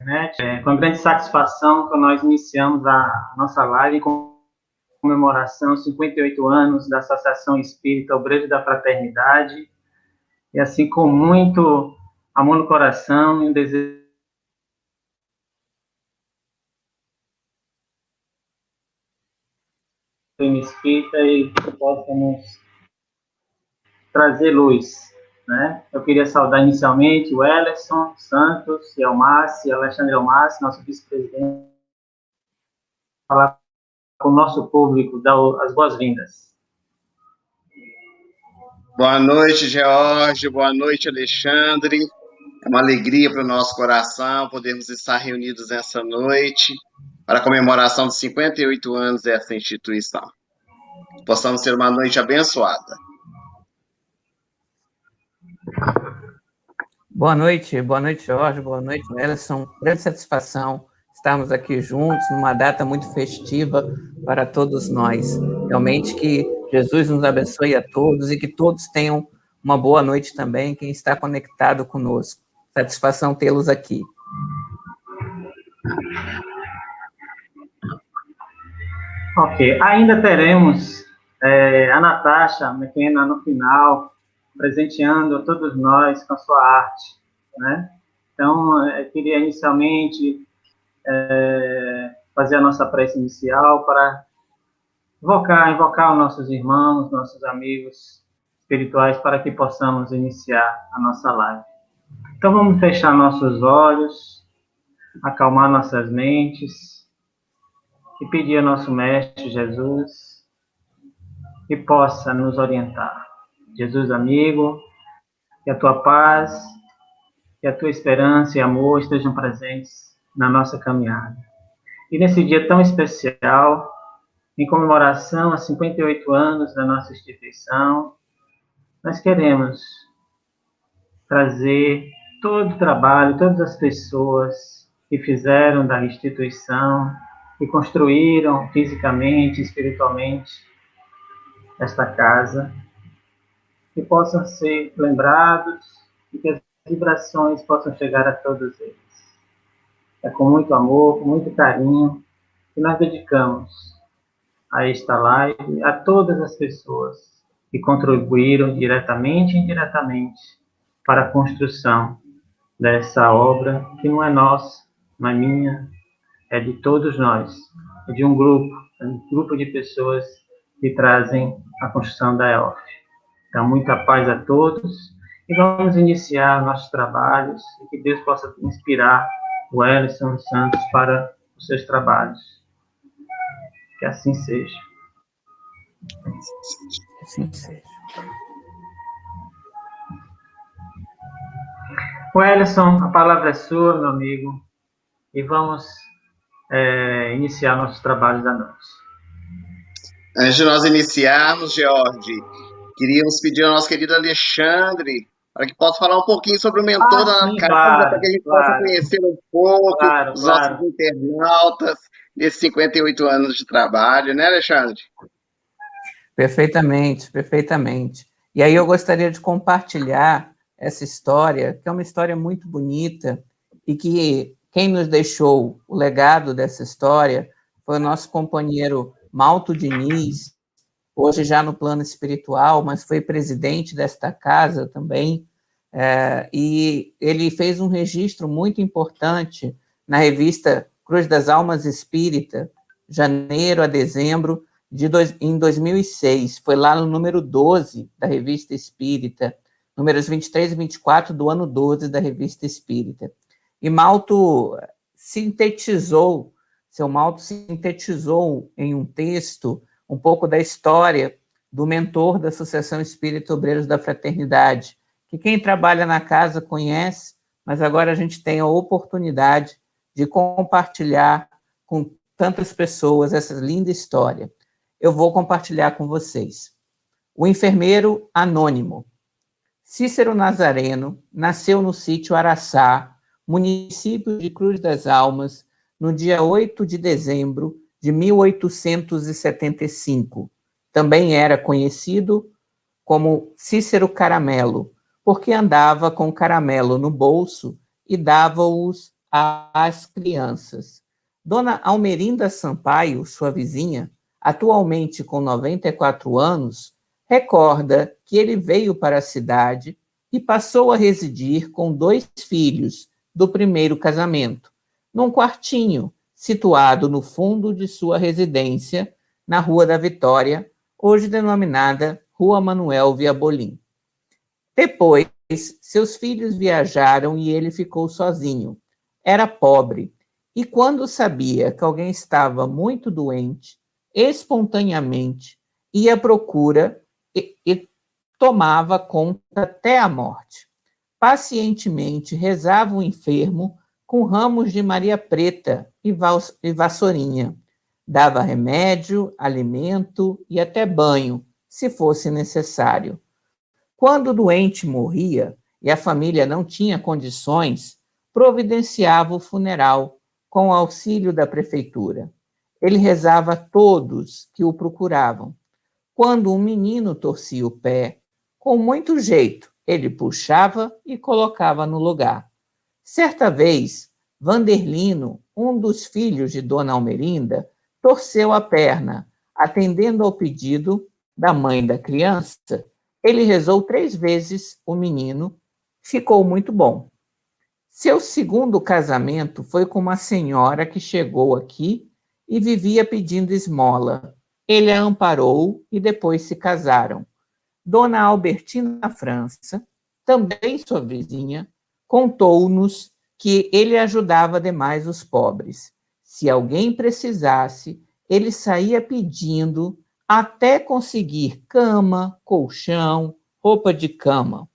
internet. Com grande satisfação que nós iniciamos a nossa live em comemoração 58 anos da Associação Espírita Obreiros da Fraternidade, e assim com muito amor no coração e um desejo espírita e que possamos trazer luz, né? Eu queria saudar inicialmente o Ellerson Santos, e Alexandre Almassi, nosso vice-presidente, falar com o nosso público, dar as boas-vindas. Boa noite, George. Boa noite, Alexandre. É uma alegria para o nosso coração podermos estar reunidos nessa noite para a comemoração de 58 anos dessa instituição. Possamos ter uma noite abençoada. Boa noite, Jorge, boa noite, Elson. Grande satisfação estarmos aqui juntos numa data muito festiva para todos nós. Realmente que Jesus nos abençoe a todos e que todos tenham uma boa noite também, quem está conectado conosco. Satisfação tê-los aqui. Ok, ainda teremos a Natasha McKenna no final, presenteando a todos nós com a sua arte, né? Então, eu queria inicialmente fazer a nossa prece inicial para invocar os nossos irmãos, nossos amigos espirituais, para que possamos iniciar a nossa live. Então, vamos fechar nossos olhos, acalmar nossas mentes e pedir ao nosso Mestre Jesus que possa nos orientar. Jesus, amigo, que a tua paz, que a tua esperança e amor estejam presentes na nossa caminhada. E nesse dia tão especial, em comemoração a 58 anos da nossa instituição, nós queremos trazer todo o trabalho, todas as pessoas que fizeram da instituição, que construíram fisicamente, espiritualmente esta casa, que possam ser lembrados e que as vibrações possam chegar a todos eles. É com muito amor, com muito carinho, que nós dedicamos a esta live a todas as pessoas que contribuíram diretamente e indiretamente para a construção dessa obra, que não é nossa, não é minha, é de todos nós, é de um grupo de pessoas que trazem a construção da EOF. Então, muita paz a todos e vamos iniciar nossos trabalhos e que Deus possa inspirar o Ellerson Santos para os seus trabalhos. Que assim seja. Que assim seja. O Ellerson, a palavra é sua, meu amigo, e vamos iniciar nossos trabalhos da noite. Antes de nós iniciarmos, George, queríamos pedir ao nosso querido Alexandre para que possa falar um pouquinho sobre o mentor da sim, casa, claro, para que a gente possa conhecer um pouco os nossos internautas nesses 58 anos de trabalho, né, Alexandre? Perfeitamente, perfeitamente. E aí eu gostaria de compartilhar essa história, que é uma história muito bonita, e que quem nos deixou o legado dessa história foi o nosso companheiro Malto Diniz, hoje já no plano espiritual, mas foi presidente desta casa também, e ele fez um registro muito importante na revista Cruz das Almas Espírita, janeiro a dezembro, em 2006, foi lá no número 12 da Revista Espírita, números 23 e 24 do ano 12 da Revista Espírita. E seu Malto sintetizou em um texto um pouco da história do mentor da Associação Espírita Obreiros da Fraternidade, que quem trabalha na casa conhece, mas agora a gente tem a oportunidade de compartilhar com tantas pessoas essa linda história. Eu vou compartilhar com vocês. O enfermeiro anônimo. Cícero Nazareno nasceu no sítio Araçá, município de Cruz das Almas, no dia 8 de dezembro de 1875. Também era conhecido como Cícero Caramelo, porque andava com caramelo no bolso e dava-os às crianças. Dona Almerinda Sampaio, sua vizinha, atualmente com 94 anos, recorda que ele veio para a cidade e passou a residir com 2 filhos do primeiro casamento, num quartinho situado no fundo de sua residência, na Rua da Vitória, hoje denominada Rua Manuel Viabolim. Depois, seus filhos viajaram e ele ficou sozinho. Era pobre, e quando sabia que alguém estava muito doente, espontaneamente ia à procura e tomava conta até a morte. Pacientemente rezava o enfermo com ramos de Maria Preta e vassourinha. Dava remédio, alimento e até banho, se fosse necessário. Quando o doente morria e a família não tinha condições, providenciava o funeral com o auxílio da prefeitura. Ele rezava a todos que o procuravam. Quando um menino torcia o pé, com muito jeito, ele puxava e colocava no lugar. Certa vez, Vanderlino, um dos filhos de Dona Almerinda, torceu a perna. Atendendo ao pedido da mãe da criança, ele rezou 3 vezes o menino, ficou muito bom. Seu segundo casamento foi com uma senhora que chegou aqui e vivia pedindo esmola. Ele a amparou e depois se casaram. Dona Albertina França, também sua vizinha, contou-nos que ele ajudava demais os pobres. Se alguém precisasse, ele saía pedindo até conseguir cama, colchão, roupa de cama.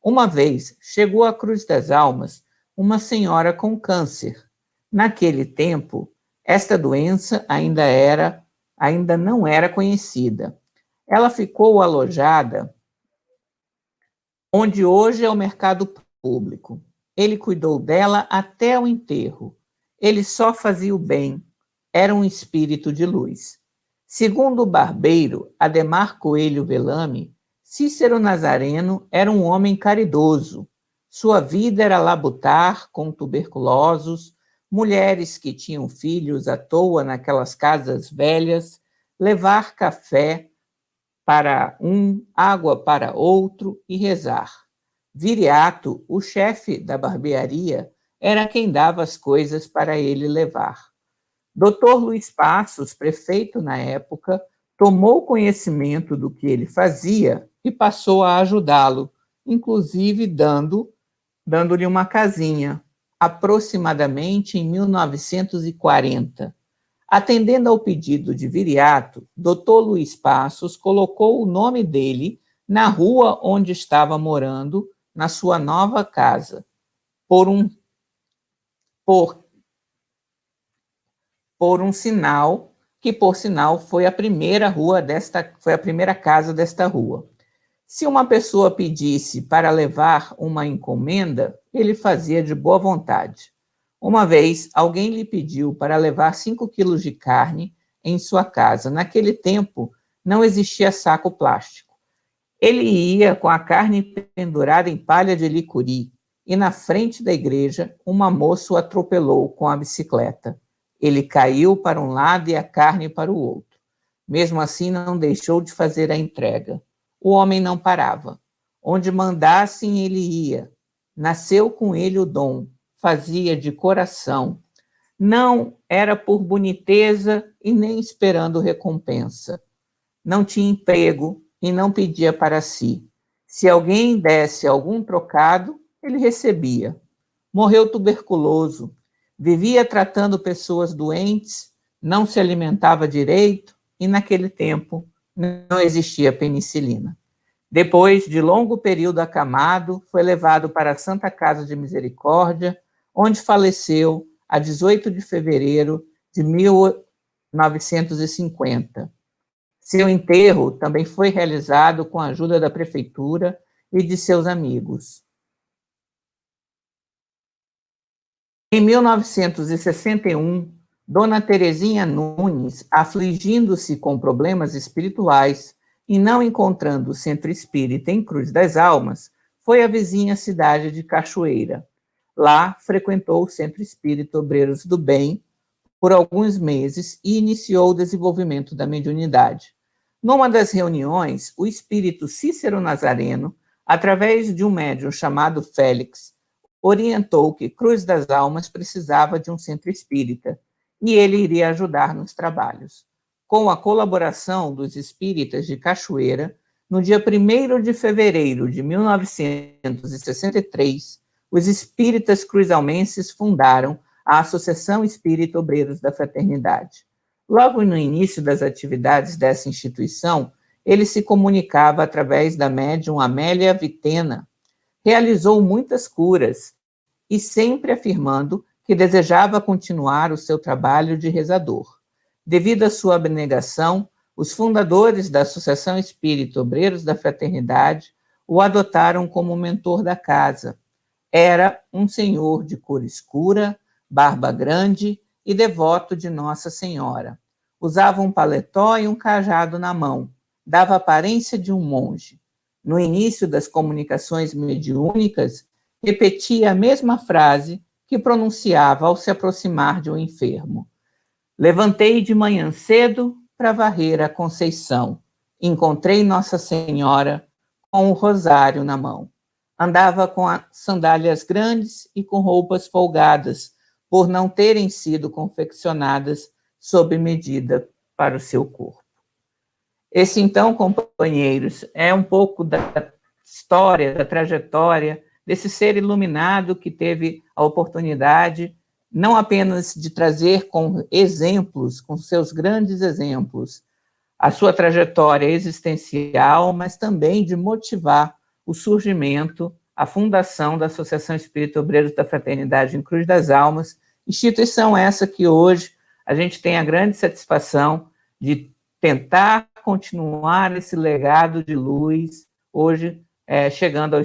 Uma vez chegou à Cruz das Almas uma senhora com câncer. Naquele tempo, esta doença ainda não era conhecida. Ela ficou alojada onde hoje é o mercado público. Ele cuidou dela até o enterro. Ele só fazia o bem. Era um espírito de luz. Segundo o barbeiro Ademar Coelho Velame, Cícero Nazareno era um homem caridoso. Sua vida era labutar com tuberculosos, mulheres que tinham filhos à toa naquelas casas velhas, levar café para um, água para outro e rezar. Viriato, o chefe da barbearia, era quem dava as coisas para ele levar. Dr. Luiz Passos, prefeito na época, tomou conhecimento do que ele fazia e passou a ajudá-lo, inclusive dando-lhe uma casinha, aproximadamente em 1940. Atendendo ao pedido de Viriato, Dr. Luiz Passos colocou o nome dele na rua onde estava morando, na sua nova casa, por um sinal, que por sinal foi a primeira casa desta rua. Se uma pessoa pedisse para levar uma encomenda, ele fazia de boa vontade. Uma vez, alguém lhe pediu para levar 5 quilos de carne em sua casa. Naquele tempo, não existia saco plástico. Ele ia com a carne pendurada em palha de licuri e, na frente da igreja, uma moça o atropelou com a bicicleta. Ele caiu para um lado e a carne para o outro. Mesmo assim, não deixou de fazer a entrega. O homem não parava. Onde mandassem, ele ia. Nasceu com ele o dom. Fazia de coração. Não era por boniteza e nem esperando recompensa. Não tinha emprego e não pedia para si. Se alguém desse algum trocado, ele recebia. Morreu tuberculoso. Vivia tratando pessoas doentes, não se alimentava direito e, naquele tempo, não existia penicilina. Depois de longo período acamado, foi levado para a Santa Casa de Misericórdia, onde faleceu a 18 de fevereiro de 1950. Seu enterro também foi realizado com a ajuda da prefeitura e de seus amigos. Em 1961, Dona Terezinha Nunes, afligindo-se com problemas espirituais e não encontrando o centro espírita em Cruz das Almas, foi à vizinha cidade de Cachoeira. Lá frequentou o Centro Espírita Obreiros do Bem por alguns meses e iniciou o desenvolvimento da mediunidade. Numa das reuniões, o espírito Cícero Nazareno, através de um médium chamado Félix, orientou que Cruz das Almas precisava de um centro espírita e ele iria ajudar nos trabalhos. Com a colaboração dos espíritas de Cachoeira, no dia 1º de fevereiro de 1963, os espíritas cruzalmenses fundaram a Associação Espírita Obreiros da Fraternidade. Logo no início das atividades dessa instituição, ele se comunicava através da médium Amélia Vitena, realizou muitas curas e sempre afirmando que desejava continuar o seu trabalho de rezador. Devido à sua abnegação, os fundadores da Associação Espírita Obreiros da Fraternidade o adotaram como mentor da casa. Era um senhor de cor escura, barba grande e devoto de Nossa Senhora. Usava um paletó e um cajado na mão. Dava aparência de um monge. No início das comunicações mediúnicas, repetia a mesma frase que pronunciava ao se aproximar de um enfermo. Levantei de manhã cedo para varrer a Conceição. Encontrei Nossa Senhora com o rosário na mão. Andava com sandálias grandes e com roupas folgadas, por não terem sido confeccionadas sob medida para o seu corpo. Esse, então, companheiros, é um pouco da história, da trajetória desse ser iluminado que teve a oportunidade não apenas de trazer com exemplos, com seus grandes exemplos, a sua trajetória existencial, mas também de motivar o surgimento, a fundação da Associação Espírita Obreiros da Fraternidade em Cruz das Almas, instituição essa que hoje a gente tem a grande satisfação de tentar continuar esse legado de luz, hoje chegando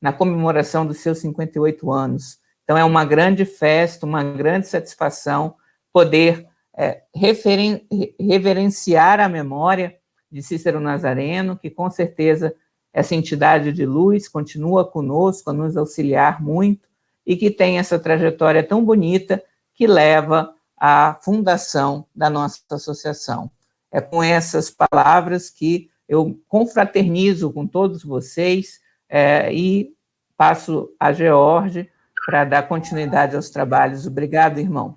na comemoração dos seus 58 anos. Então é uma grande festa, uma grande satisfação poder reverenciar a memória de Cícero Nazareno, que com certeza essa entidade de luz continua conosco a nos auxiliar muito e que tem essa trajetória tão bonita que leva à fundação da nossa associação. É com essas palavras que eu confraternizo com todos vocês e passo a George para dar continuidade aos trabalhos. Obrigado, irmão.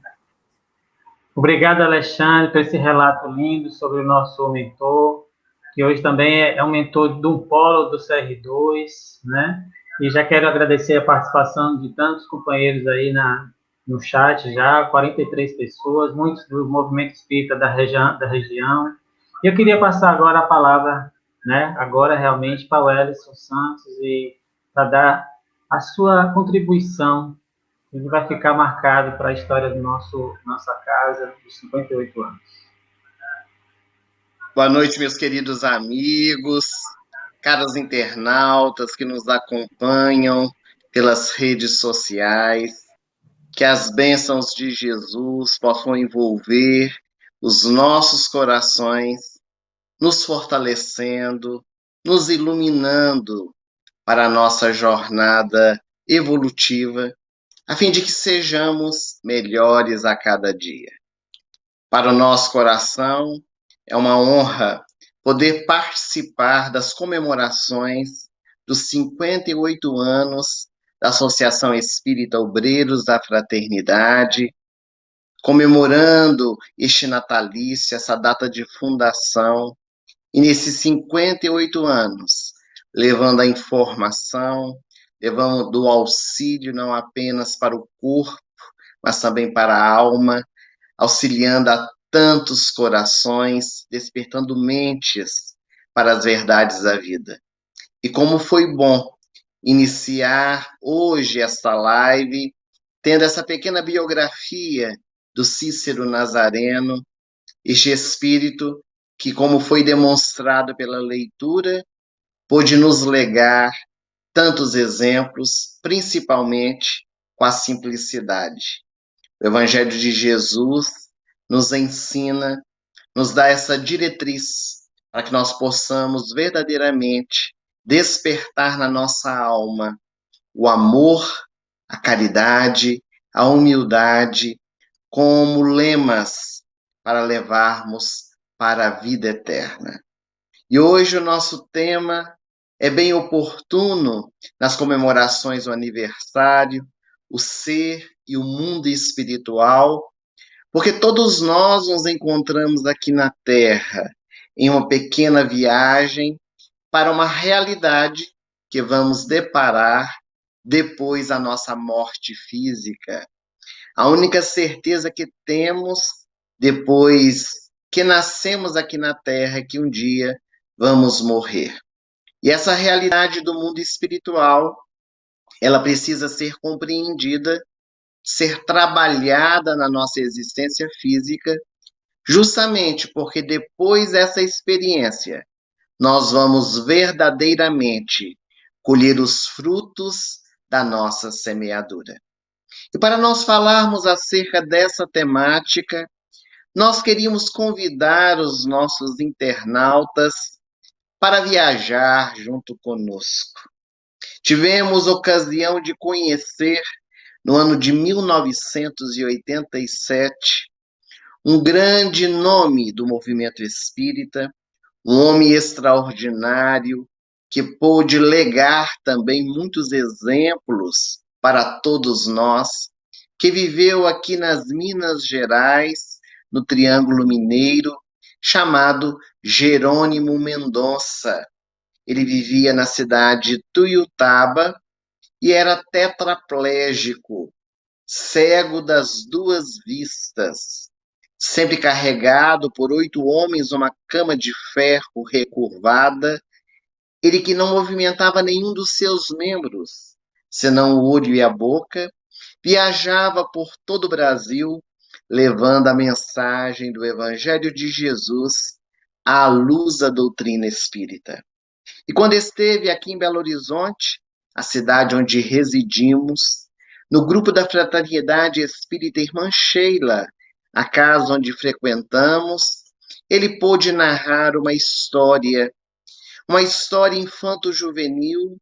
Obrigado, Alexandre, por esse relato lindo sobre o nosso mentor, que hoje também é um mentor do polo do CR2, né? E já quero agradecer a participação de tantos companheiros aí no chat já, 43 pessoas, muitos do movimento espírita da região. E eu queria passar agora a palavra, né, agora realmente para o Ellison Santos, e para dar a sua contribuição, que vai ficar marcado para a história do nossa casa, dos 58 anos. Boa noite, meus queridos amigos, caros internautas que nos acompanham pelas redes sociais. Que as bênçãos de Jesus possam envolver os nossos corações, nos fortalecendo, nos iluminando para a nossa jornada evolutiva, a fim de que sejamos melhores a cada dia. Para o nosso coração, é uma honra poder participar das comemorações dos 58 anos da Associação Espírita Obreiros da Fraternidade, comemorando este natalício, essa data de fundação, e nesses 58 anos, levando a informação, levando o auxílio não apenas para o corpo, mas também para a alma, auxiliando a tantos corações, despertando mentes para as verdades da vida. E como foi bom iniciar hoje esta live, tendo essa pequena biografia do Cícero Nazareno, este espírito que, como foi demonstrado pela leitura, pôde nos legar tantos exemplos, principalmente com a simplicidade. O Evangelho de Jesus nos ensina, nos dá essa diretriz para que nós possamos verdadeiramente despertar na nossa alma o amor, a caridade, a humildade, como lemas para levarmos para a vida eterna. E hoje o nosso tema é bem oportuno nas comemorações do aniversário, o ser e o mundo espiritual, porque todos nós nos encontramos aqui na Terra em uma pequena viagem para uma realidade que vamos deparar depois da nossa morte física. A única certeza que temos depois que nascemos aqui na Terra é que um dia vamos morrer. E essa realidade do mundo espiritual, ela precisa ser compreendida, ser trabalhada na nossa existência física, justamente porque depois dessa experiência, nós vamos verdadeiramente colher os frutos da nossa semeadura. E para nós falarmos acerca dessa temática, nós queríamos convidar os nossos internautas para viajar junto conosco. Tivemos ocasião de conhecer, no ano de 1987, um grande nome do movimento espírita, um homem extraordinário, que pôde legar também muitos exemplos para todos nós, que viveu aqui nas Minas Gerais, no Triângulo Mineiro, chamado Jerônimo Mendonça. Ele vivia na cidade de Tuiutaba e era tetraplégico, cego das duas vistas, sempre carregado por 8 homens numa cama de ferro recurvada, ele que não movimentava nenhum dos seus membros, senão o olho e a boca, viajava por todo o Brasil, levando a mensagem do Evangelho de Jesus à luz da doutrina espírita. E quando esteve aqui em Belo Horizonte, a cidade onde residimos, no grupo da Fraternidade Espírita Irmã Sheila, a casa onde frequentamos, ele pôde narrar uma história infanto-juvenil,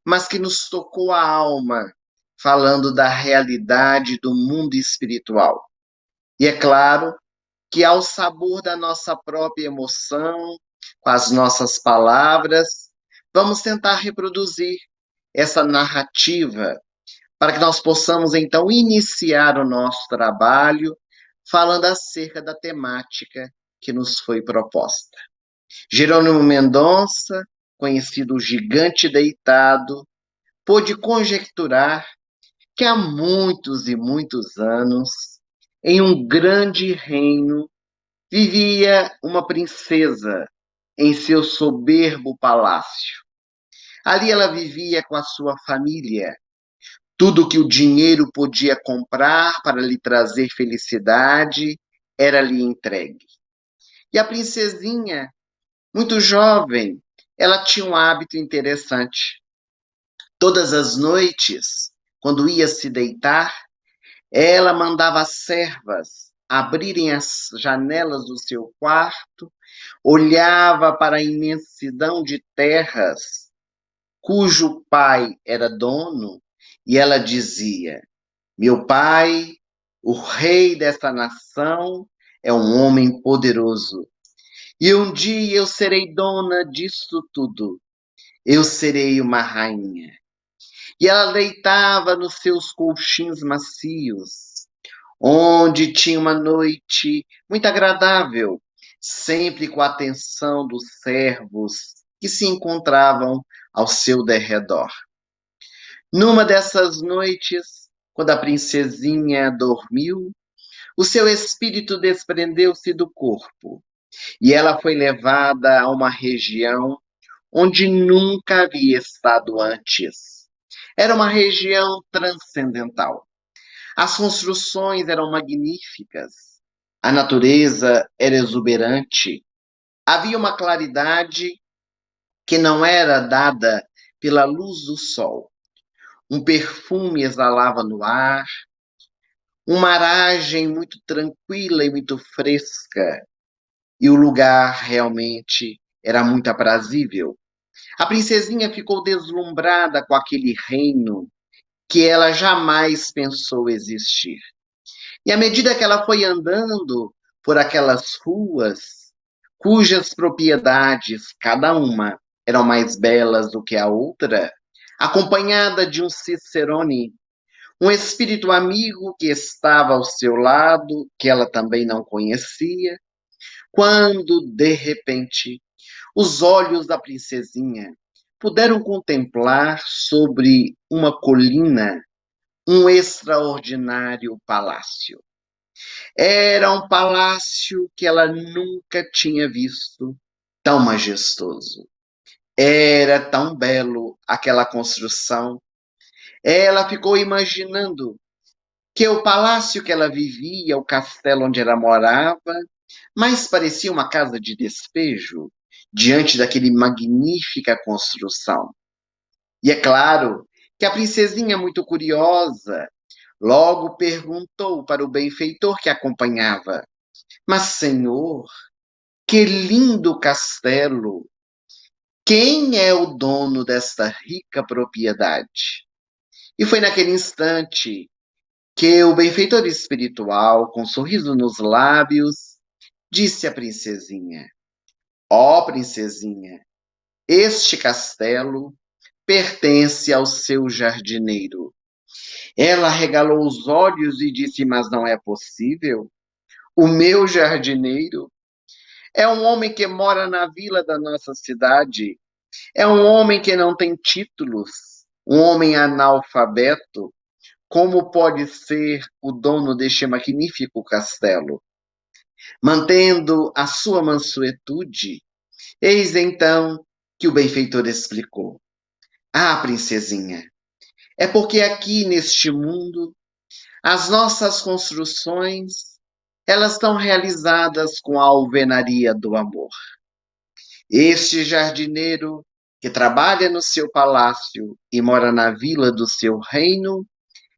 mas que nos tocou a alma, falando da realidade do mundo espiritual. E é claro que ao sabor da nossa própria emoção, com as nossas palavras, vamos tentar reproduzir essa narrativa para que nós possamos então iniciar o nosso trabalho falando acerca da temática que nos foi proposta. Jerônimo Mendonça, conhecido o Gigante Deitado, pôde conjecturar que há muitos e muitos anos, em um grande reino, vivia uma princesa em seu soberbo palácio. Ali ela vivia com a sua família. Tudo que o dinheiro podia comprar para lhe trazer felicidade era-lhe entregue. E a princesinha, muito jovem, ela tinha um hábito interessante. Todas as noites, quando ia se deitar, ela mandava as servas abrirem as janelas do seu quarto, olhava para a imensidão de terras cujo pai era dono, e ela dizia: meu pai, o rei desta nação, é um homem poderoso. E um dia eu serei dona disso tudo. Eu serei uma rainha. E ela deitava nos seus colchins macios, onde tinha uma noite muito agradável, sempre com a atenção dos servos que se encontravam ao seu derredor. Numa dessas noites, quando a princesinha dormiu, o seu espírito desprendeu-se do corpo e ela foi levada a uma região onde nunca havia estado antes. Era uma região transcendental. As construções eram magníficas, a natureza era exuberante, havia uma claridade que não era dada pela luz do sol. Um perfume exalava no ar, uma aragem muito tranquila e muito fresca, e o lugar realmente era muito aprazível. A princesinha ficou deslumbrada com aquele reino que ela jamais pensou existir. E à medida que ela foi andando por aquelas ruas, cujas propriedades, cada uma, eram mais belas do que a outra, acompanhada de um cicerone, um espírito amigo que estava ao seu lado, que ela também não conhecia, quando, de repente, os olhos da princesinha puderam contemplar sobre uma colina um extraordinário palácio. Era um palácio que ela nunca tinha visto tão majestoso. Era tão belo aquela construção. Ela ficou imaginando que o palácio que ela vivia, o castelo onde ela morava, mais parecia uma casa de despejo diante daquele magnífica construção. E é claro que a princesinha, muito curiosa, logo perguntou para o benfeitor que acompanhava: Mas, senhor, que lindo castelo! Quem é o dono desta rica propriedade? E foi naquele instante que o benfeitor espiritual, com um sorriso nos lábios, disse à princesinha: Ó princesinha, este castelo pertence ao seu jardineiro. Ela regalou os olhos e disse: Mas não é possível? O meu jardineiro é um homem que mora na vila da nossa cidade. É um homem que não tem títulos, um homem analfabeto. Como pode ser o dono deste magnífico castelo? Mantendo a sua mansuetude, eis então que o benfeitor explicou: Ah, princesinha, é porque aqui neste mundo as nossas construções elas estão realizadas com a alvenaria do amor. Este jardineiro que trabalha no seu palácio e mora na vila do seu reino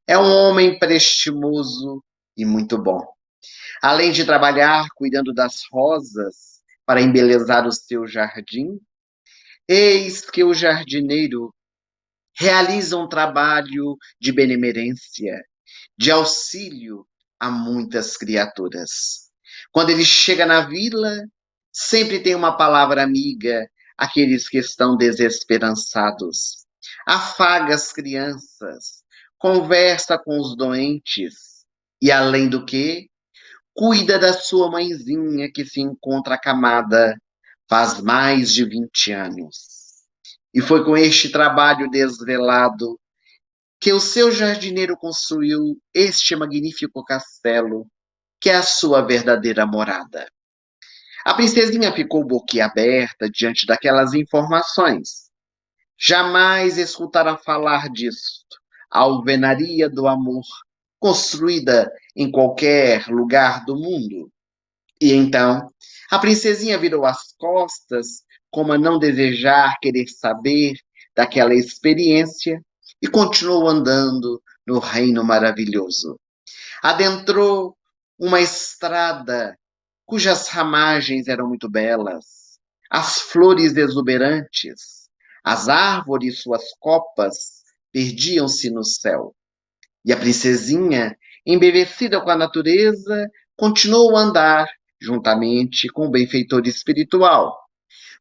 é um homem prestimoso e muito bom. Além de trabalhar cuidando das rosas para embelezar o seu jardim, eis que o jardineiro realiza um trabalho de benemerência, de auxílio a muitas criaturas. Quando ele chega na vila, sempre tem uma palavra amiga àqueles que estão desesperançados. Afaga as crianças, conversa com os doentes e, além do que, cuida da sua mãezinha que se encontra acamada faz mais de 20 anos. E foi com este trabalho desvelado que o seu jardineiro construiu este magnífico castelo, que é a sua verdadeira morada. A princesinha ficou boquiaberta diante daquelas informações. Jamais escutara falar disto. A alvenaria do amor, construída em qualquer lugar do mundo. E então, a princesinha virou as costas, como a não desejar querer saber daquela experiência, e continuou andando no reino maravilhoso. Adentrou uma estrada cujas ramagens eram muito belas, as flores exuberantes, as árvores, suas copas, perdiam-se no céu. E a princesinha, embevecida com a natureza, continuou a andar juntamente com o benfeitor espiritual,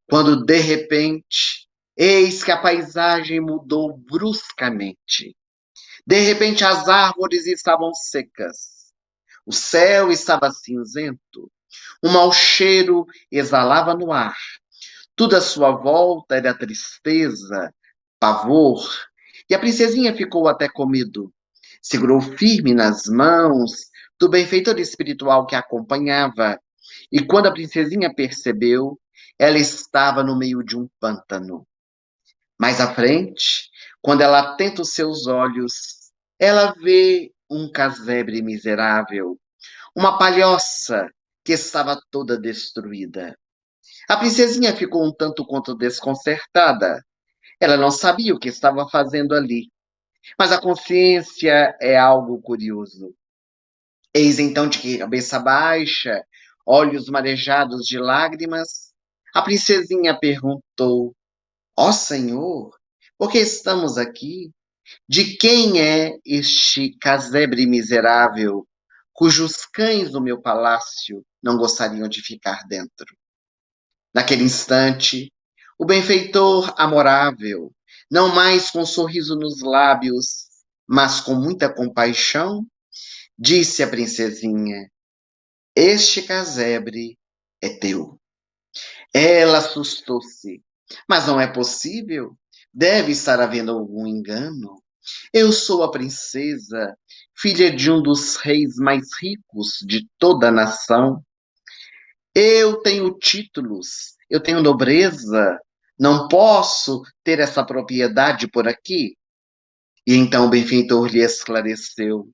quando de repente, eis que a paisagem mudou bruscamente. De repente as árvores estavam secas, o céu estava cinzento, um mau cheiro exalava no ar, tudo à sua volta era tristeza, pavor, e a princesinha ficou até com medo. Segurou firme nas mãos do benfeitor espiritual que a acompanhava, e quando a princesinha percebeu, ela estava no meio de um pântano. Mais à frente, quando ela atenta os seus olhos, ela vê um casebre miserável, uma palhoça que estava toda destruída. A princesinha ficou um tanto quanto desconcertada. Ela não sabia o que estava fazendo ali. Mas a consciência é algo curioso. Eis então de cabeça baixa, olhos marejados de lágrimas, a princesinha perguntou: Ó Senhor, por que estamos aqui? De quem é este casebre miserável, cujos cães no meu palácio não gostariam de ficar dentro? Naquele instante, o benfeitor amorável, não mais com um sorriso nos lábios, mas com muita compaixão, disse à princesinha: Este casebre é teu. Ela assustou-se. Mas não é possível. Deve estar havendo algum engano. Eu sou a princesa, filha de um dos reis mais ricos de toda a nação. Eu tenho títulos, eu tenho nobreza. Não posso ter essa propriedade por aqui. E então o benfeitor lhe esclareceu: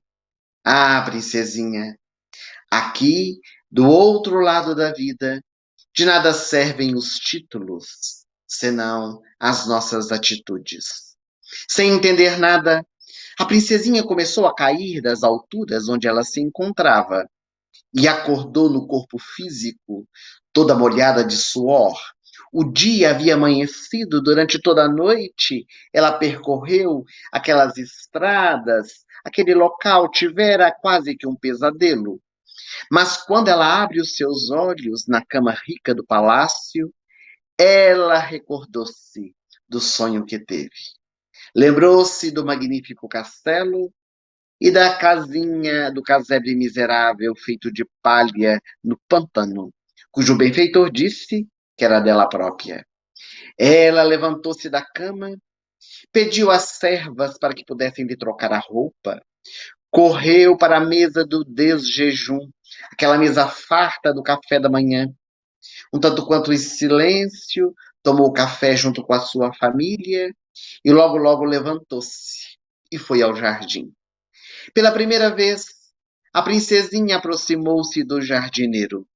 Ah, princesinha, aqui, do outro lado da vida, de nada servem os títulos, senão as nossas atitudes. Sem entender nada, a princesinha começou a cair das alturas onde ela se encontrava e acordou no corpo físico, toda molhada de suor. O dia havia amanhecido durante toda a noite. Ela percorreu aquelas estradas, aquele local tivera quase que um pesadelo. Mas quando ela abre os seus olhos na cama rica do palácio, ela recordou-se do sonho que teve. Lembrou-se do magnífico castelo e da casinha do casebre miserável feito de palha no pântano, cujo benfeitor disse que era dela própria. Ela levantou-se da cama, pediu às servas para que pudessem lhe trocar a roupa, correu para a mesa do desjejum, aquela mesa farta do café da manhã, um tanto quanto em silêncio, tomou o café junto com a sua família e logo levantou-se e foi ao jardim. Pela primeira vez, a princesinha aproximou-se do jardineiro.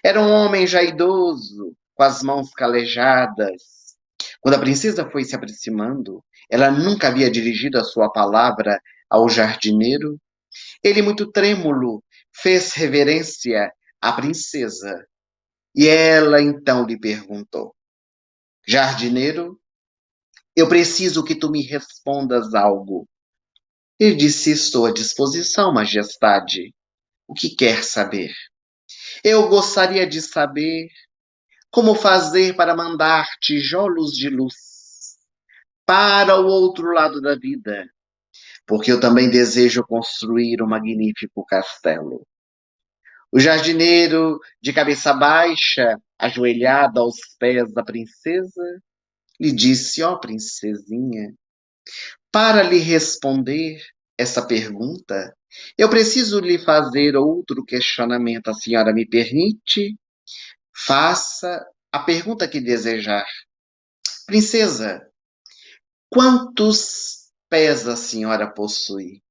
Era um homem já idoso, com as mãos calejadas. Quando a princesa foi se aproximando, ela nunca havia dirigido a sua palavra ao jardineiro. Ele, muito trêmulo, fez reverência à princesa. E ela então lhe perguntou: Jardineiro, eu preciso que tu me respondas algo. Ele disse: Estou à disposição, majestade. O que quer saber? Eu gostaria de saber como fazer para mandar tijolos de luz para o outro lado da vida, porque eu também desejo construir um magnífico castelo. O jardineiro, de cabeça baixa, ajoelhado aos pés da princesa, lhe disse: Ó princesinha, para lhe responder essa pergunta, eu preciso lhe fazer outro questionamento. A senhora me permite? Faça a pergunta que desejar. Princesa, quantos pés a senhora possui?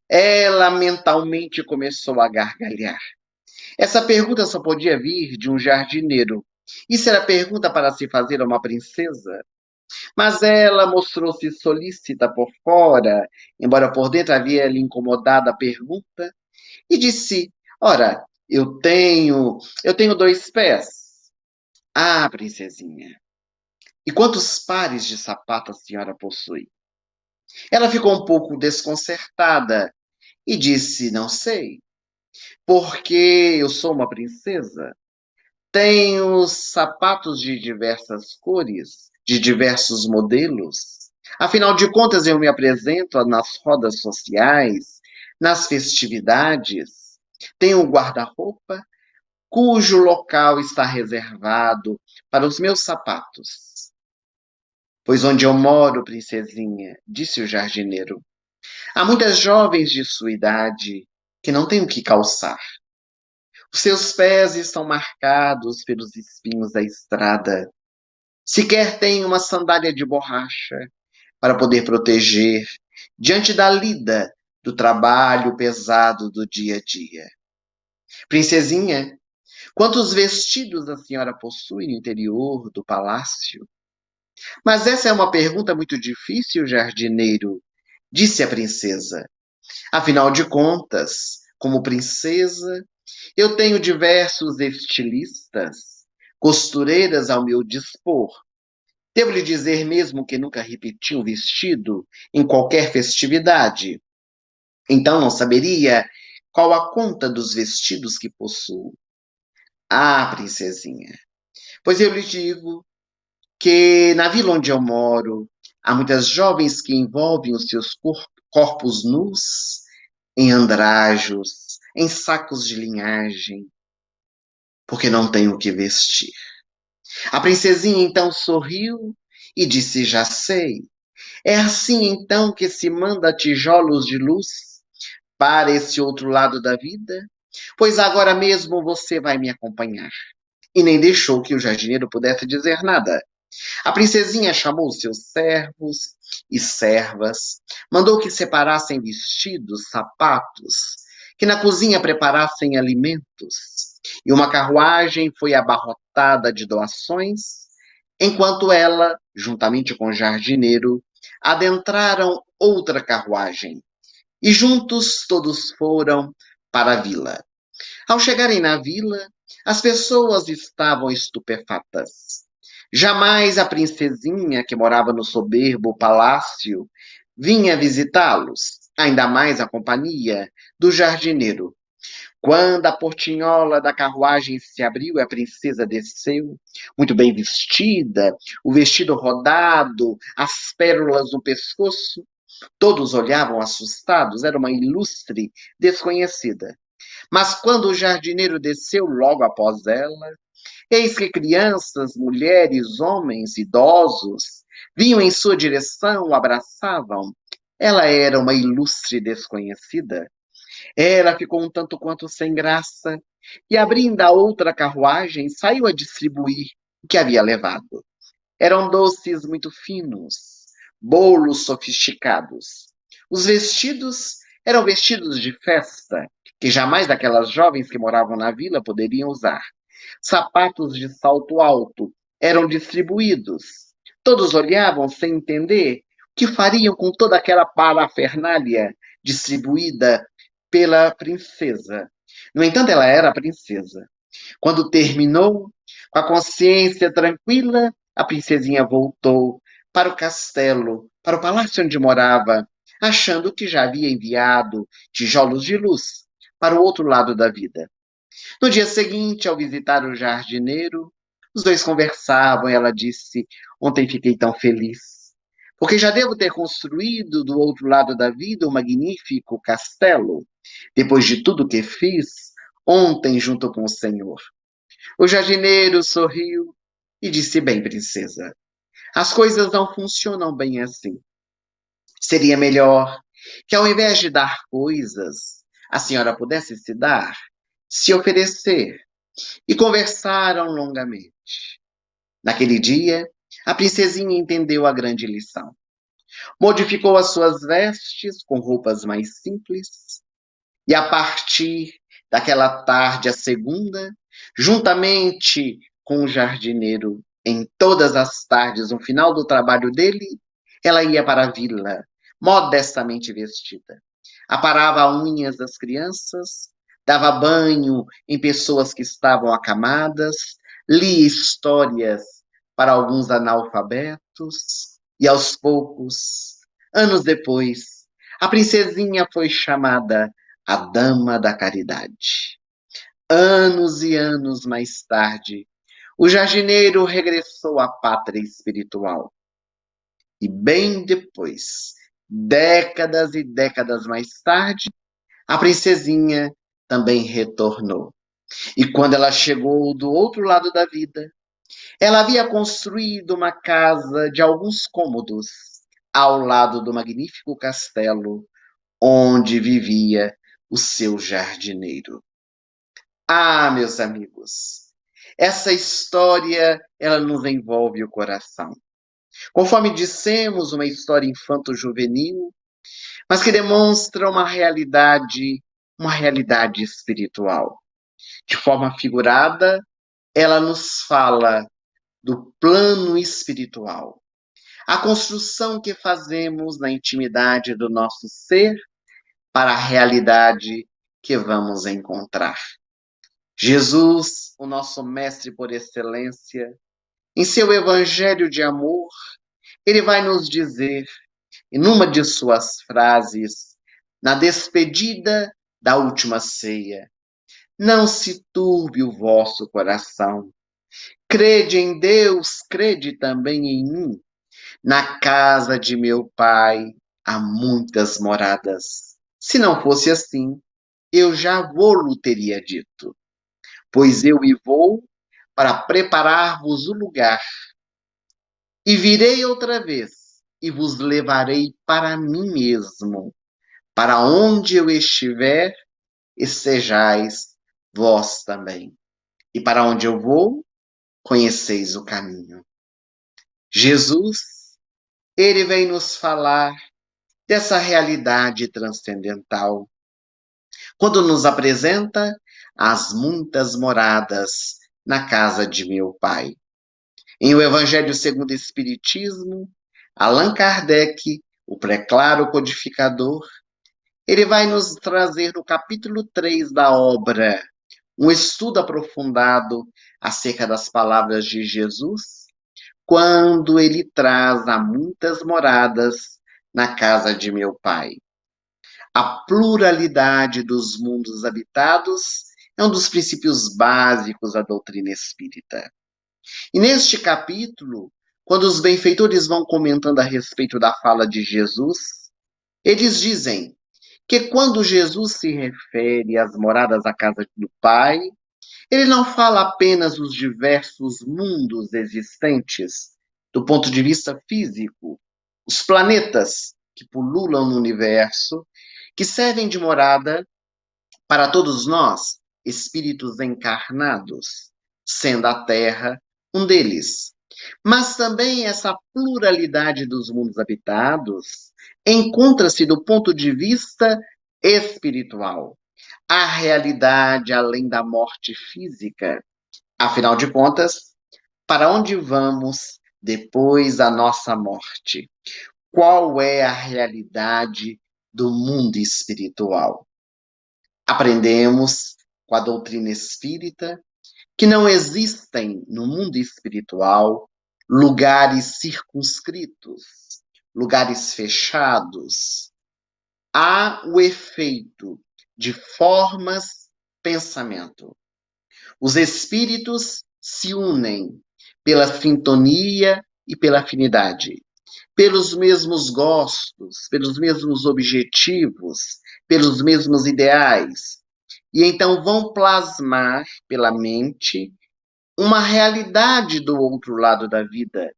Ela mentalmente começou a gargalhar. Essa pergunta só podia vir de um jardineiro. Isso era pergunta para se fazer a uma princesa. Mas ela mostrou-se solícita por fora, embora por dentro havia lhe incomodado a pergunta, e disse: Ora, eu tenho 2 pés. Ah, princesinha, e quantos pares de sapato a senhora possui? Ela ficou um pouco desconcertada e disse: Não sei, porque eu sou uma princesa. Tenho sapatos de diversas cores, de diversos modelos. Afinal de contas, eu me apresento nas rodas sociais, nas festividades. Tenho um guarda-roupa cujo local está reservado para os meus sapatos. Pois onde eu moro, princesinha, disse o jardineiro, há muitas jovens de sua idade que não têm o que calçar. Os seus pés estão marcados pelos espinhos da estrada. Sequer têm uma sandália de borracha para poder proteger diante da lida do trabalho pesado do dia a dia. Princesinha, quantos vestidos a senhora possui no interior do palácio? Mas essa é uma pergunta muito difícil, jardineiro, disse a princesa. Afinal de contas, como princesa, eu tenho diversos estilistas, costureiras ao meu dispor. Devo lhe dizer mesmo que nunca repeti um vestido em qualquer festividade. Então não saberia qual a conta dos vestidos que possuo. Ah, princesinha, pois eu lhe digo que na vila onde eu moro há muitas jovens que envolvem os seus corpos nus em andrajos, em sacos de linhagem, porque não têm o que vestir. A princesinha então sorriu e disse: Já sei. É assim então que se manda tijolos de luz para esse outro lado da vida? Pois agora mesmo você vai me acompanhar. E nem deixou que o jardineiro pudesse dizer nada. A princesinha chamou seus servos e servas, mandou que separassem vestidos, sapatos, que na cozinha preparassem alimentos, e uma carruagem foi abarrotada de doações, enquanto ela, juntamente com o jardineiro, adentraram outra carruagem, e juntos todos foram para a vila. Ao chegarem na vila, as pessoas estavam estupefatas. Jamais a princesinha, que morava no soberbo palácio, vinha visitá-los, ainda mais a companhia do jardineiro. Quando a portinhola da carruagem se abriu e a princesa desceu, muito bem vestida, o vestido rodado, as pérolas no pescoço, todos olhavam assustados, era uma ilustre desconhecida. Mas quando o jardineiro desceu logo após ela, eis que crianças, mulheres, homens, idosos, vinham em sua direção, o abraçavam. Ela era uma ilustre desconhecida. Ela ficou um tanto quanto sem graça e, abrindo a outra carruagem, saiu a distribuir o que havia levado. Eram doces muito finos, bolos sofisticados. Os vestidos eram vestidos de festa, que jamais aquelas jovens que moravam na vila poderiam usar. Sapatos de salto alto eram distribuídos. Todos olhavam sem entender o que fariam com toda aquela parafernália distribuída pela princesa. No entanto, ela era a princesa. Quando terminou, com a consciência tranquila, a princesinha voltou para o castelo, para o palácio onde morava, achando que já havia enviado tijolos de luz para o outro lado da vida. No dia seguinte, ao visitar o jardineiro, os dois conversavam e ela disse: Ontem fiquei tão feliz, porque já devo ter construído do outro lado da vida um magnífico castelo, depois de tudo que fiz ontem junto com o Senhor. O jardineiro sorriu e disse: Bem, princesa, as coisas não funcionam bem assim. Seria melhor que, ao invés de dar coisas, a senhora pudesse se oferecer. E conversaram longamente. Naquele dia, a princesinha entendeu a grande lição. Modificou as suas vestes com roupas mais simples, e a partir daquela tarde, a segunda, juntamente com o jardineiro, em todas as tardes, no final do trabalho dele, ela ia para a vila, modestamente vestida. Aparava unhas das crianças, dava banho em pessoas que estavam acamadas, lia histórias para alguns analfabetos, e aos poucos, anos depois, a princesinha foi chamada a Dama da Caridade. Anos e anos mais tarde, o jardineiro regressou à pátria espiritual. E bem depois, décadas e décadas mais tarde, a princesinha também retornou. E quando ela chegou do outro lado da vida, ela havia construído uma casa de alguns cômodos ao lado do magnífico castelo onde vivia o seu jardineiro. Ah, meus amigos, essa história, ela nos envolve o coração. Conforme dissemos, uma história infanto-juvenil, mas que demonstra uma realidade espiritual. De forma figurada, ela nos fala do plano espiritual, a construção que fazemos na intimidade do nosso ser para a realidade que vamos encontrar. Jesus, o nosso mestre por excelência, em seu evangelho de amor, ele vai nos dizer, em uma de suas frases, na despedida da última ceia: não se turbe o vosso coração. Crede em Deus, crede também em mim. Na casa de meu pai há muitas moradas. Se não fosse assim, eu já vou-lo teria dito. Pois eu e vou para preparar-vos o lugar. E virei outra vez e vos levarei para mim mesmo, para onde eu estiver, estejais vós também. E para onde eu vou, conheceis o caminho. Jesus, ele vem nos falar dessa realidade transcendental, quando nos apresenta as muitas moradas na casa de meu Pai. Em O Evangelho segundo o Espiritismo, Allan Kardec, o pré-claro codificador, ele vai nos trazer no capítulo 3 da obra um estudo aprofundado acerca das palavras de Jesus, quando ele traz a muitas moradas na casa de meu Pai. A pluralidade dos mundos habitados é um dos princípios básicos da doutrina espírita. E neste capítulo, quando os benfeitores vão comentando a respeito da fala de Jesus, eles dizem que quando Jesus se refere às moradas da casa do Pai, ele não fala apenas dos diversos mundos existentes do ponto de vista físico, os planetas que pululam no universo, que servem de morada para todos nós, espíritos encarnados, sendo a Terra um deles. Mas também essa pluralidade dos mundos habitados encontra-se do ponto de vista espiritual. A realidade além da morte física. Afinal de contas, para onde vamos depois da nossa morte? Qual é a realidade do mundo espiritual? Aprendemos com a doutrina espírita que não existem no mundo espiritual lugares circunscritos, lugares fechados. Há o efeito de formas pensamento. Os espíritos se unem pela sintonia e pela afinidade, pelos mesmos gostos, pelos mesmos objetivos, pelos mesmos ideais. E então vão plasmar pela mente uma realidade do outro lado da vida,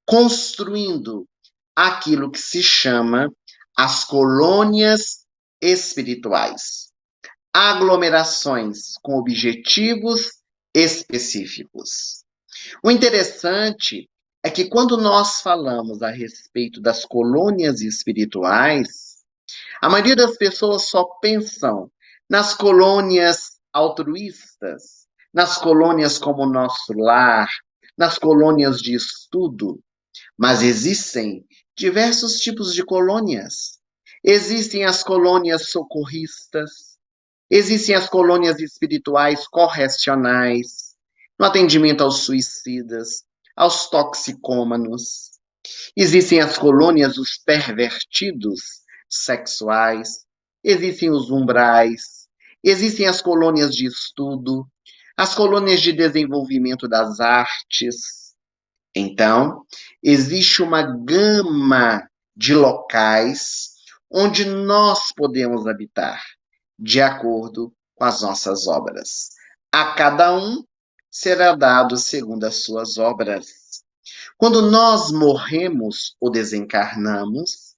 construindo aquilo que se chama as colônias espirituais. Aglomerações com objetivos específicos. O interessante é que quando nós falamos a respeito das colônias espirituais, a maioria das pessoas só pensam nas colônias altruístas, nas colônias como o Nosso Lar, nas colônias de estudo, mas existem diversos tipos de colônias. Existem as colônias socorristas, existem as colônias espirituais correcionais, no atendimento aos suicidas, aos toxicômanos. Existem as colônias dos pervertidos sexuais, existem os umbrais, existem as colônias de estudo, as colônias de desenvolvimento das artes. Então, existe uma gama de locais onde nós podemos habitar, de acordo com as nossas obras. A cada um será dado segundo as suas obras. Quando nós morremos ou desencarnamos,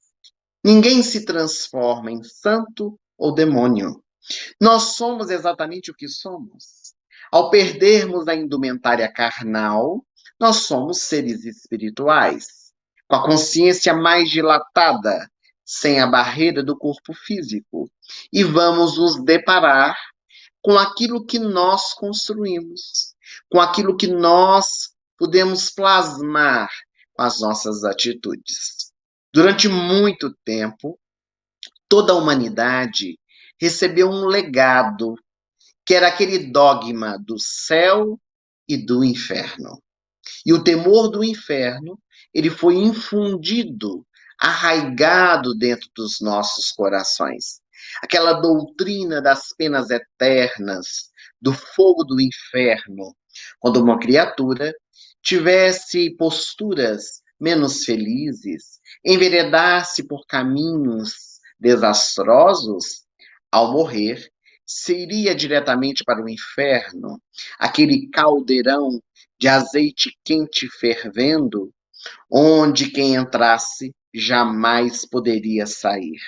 ninguém se transforma em santo ou demônio. Nós somos exatamente o que somos. Ao perdermos a indumentária carnal, nós somos seres espirituais, com a consciência mais dilatada, sem a barreira do corpo físico, e vamos nos deparar com aquilo que nós construímos, com aquilo que nós podemos plasmar com as nossas atitudes. Durante muito tempo, toda a humanidade recebeu um legado, que era aquele dogma do céu e do inferno. E o temor do inferno, ele foi infundido, arraigado dentro dos nossos corações. Aquela doutrina das penas eternas, do fogo do inferno, quando uma criatura tivesse posturas menos felizes, enveredasse por caminhos desastrosos, ao morrer, se iria diretamente para o inferno, aquele caldeirão de azeite quente fervendo, onde quem entrasse jamais poderia sair.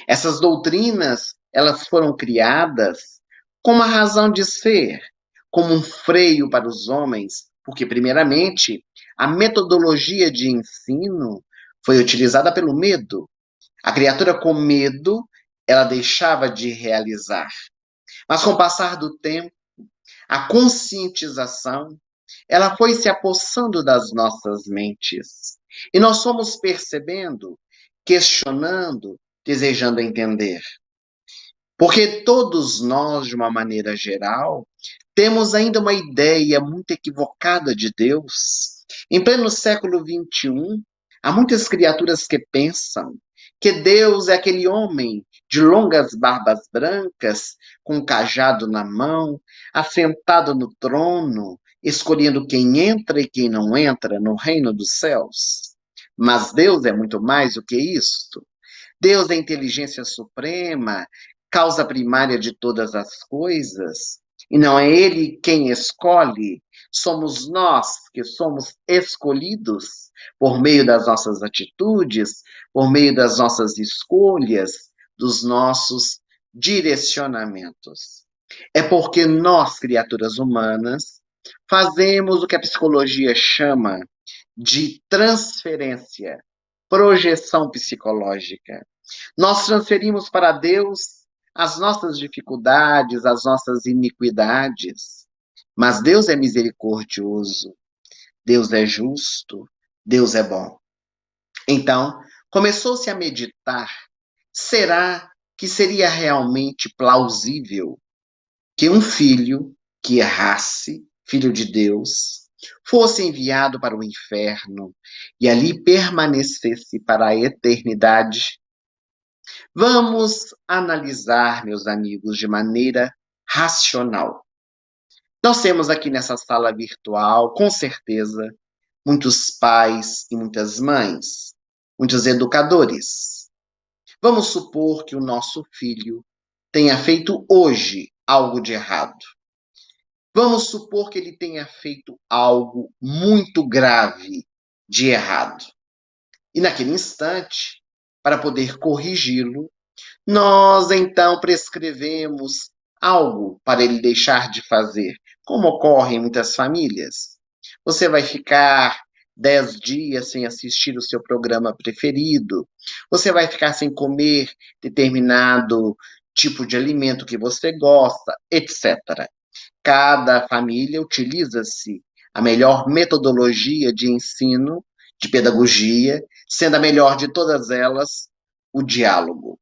Essas doutrinas, elas foram criadas com uma razão de ser, como um freio para os homens, porque, primeiramente, a metodologia de ensino foi utilizada pelo medo. A criatura com medo, ela deixava de realizar. Mas com o passar do tempo, a conscientização, ela foi se apossando das nossas mentes. E nós fomos percebendo, questionando, desejando entender. Porque todos nós, de uma maneira geral, temos ainda uma ideia muito equivocada de Deus. Em pleno século XXI, há muitas criaturas que pensam que Deus é aquele homem de longas barbas brancas, com um cajado na mão, assentado no trono, escolhendo quem entra e quem não entra no reino dos céus. Mas Deus é muito mais do que isto. Deus é a inteligência suprema, causa primária de todas as coisas, e não é Ele quem escolhe, somos nós que somos escolhidos por meio das nossas atitudes, por meio das nossas escolhas, dos nossos direcionamentos. É porque nós, criaturas humanas, fazemos o que a psicologia chama de transferência, projeção psicológica. Nós transferimos para Deus as nossas dificuldades, as nossas iniquidades. Mas Deus é misericordioso, Deus é justo, Deus é bom. Então, começou-se a meditar: será que seria realmente plausível que um filho que errasse, filho de Deus, fosse enviado para o inferno e ali permanecesse para a eternidade? Vamos analisar, meus amigos, de maneira racional. Nós temos aqui nessa sala virtual, com certeza, muitos pais e muitas mães, muitos educadores. Vamos supor que o nosso filho tenha feito hoje algo de errado. Vamos supor que ele tenha feito algo muito grave de errado. E naquele instante, para poder corrigi-lo, nós então prescrevemos algo para ele deixar de fazer, como ocorre em muitas famílias. Você vai ficar 10 dias sem assistir o seu programa preferido, você vai ficar sem comer determinado tipo de alimento que você gosta, etc. Cada família utiliza-se a melhor metodologia de ensino, de pedagogia, sendo a melhor de todas elas o diálogo.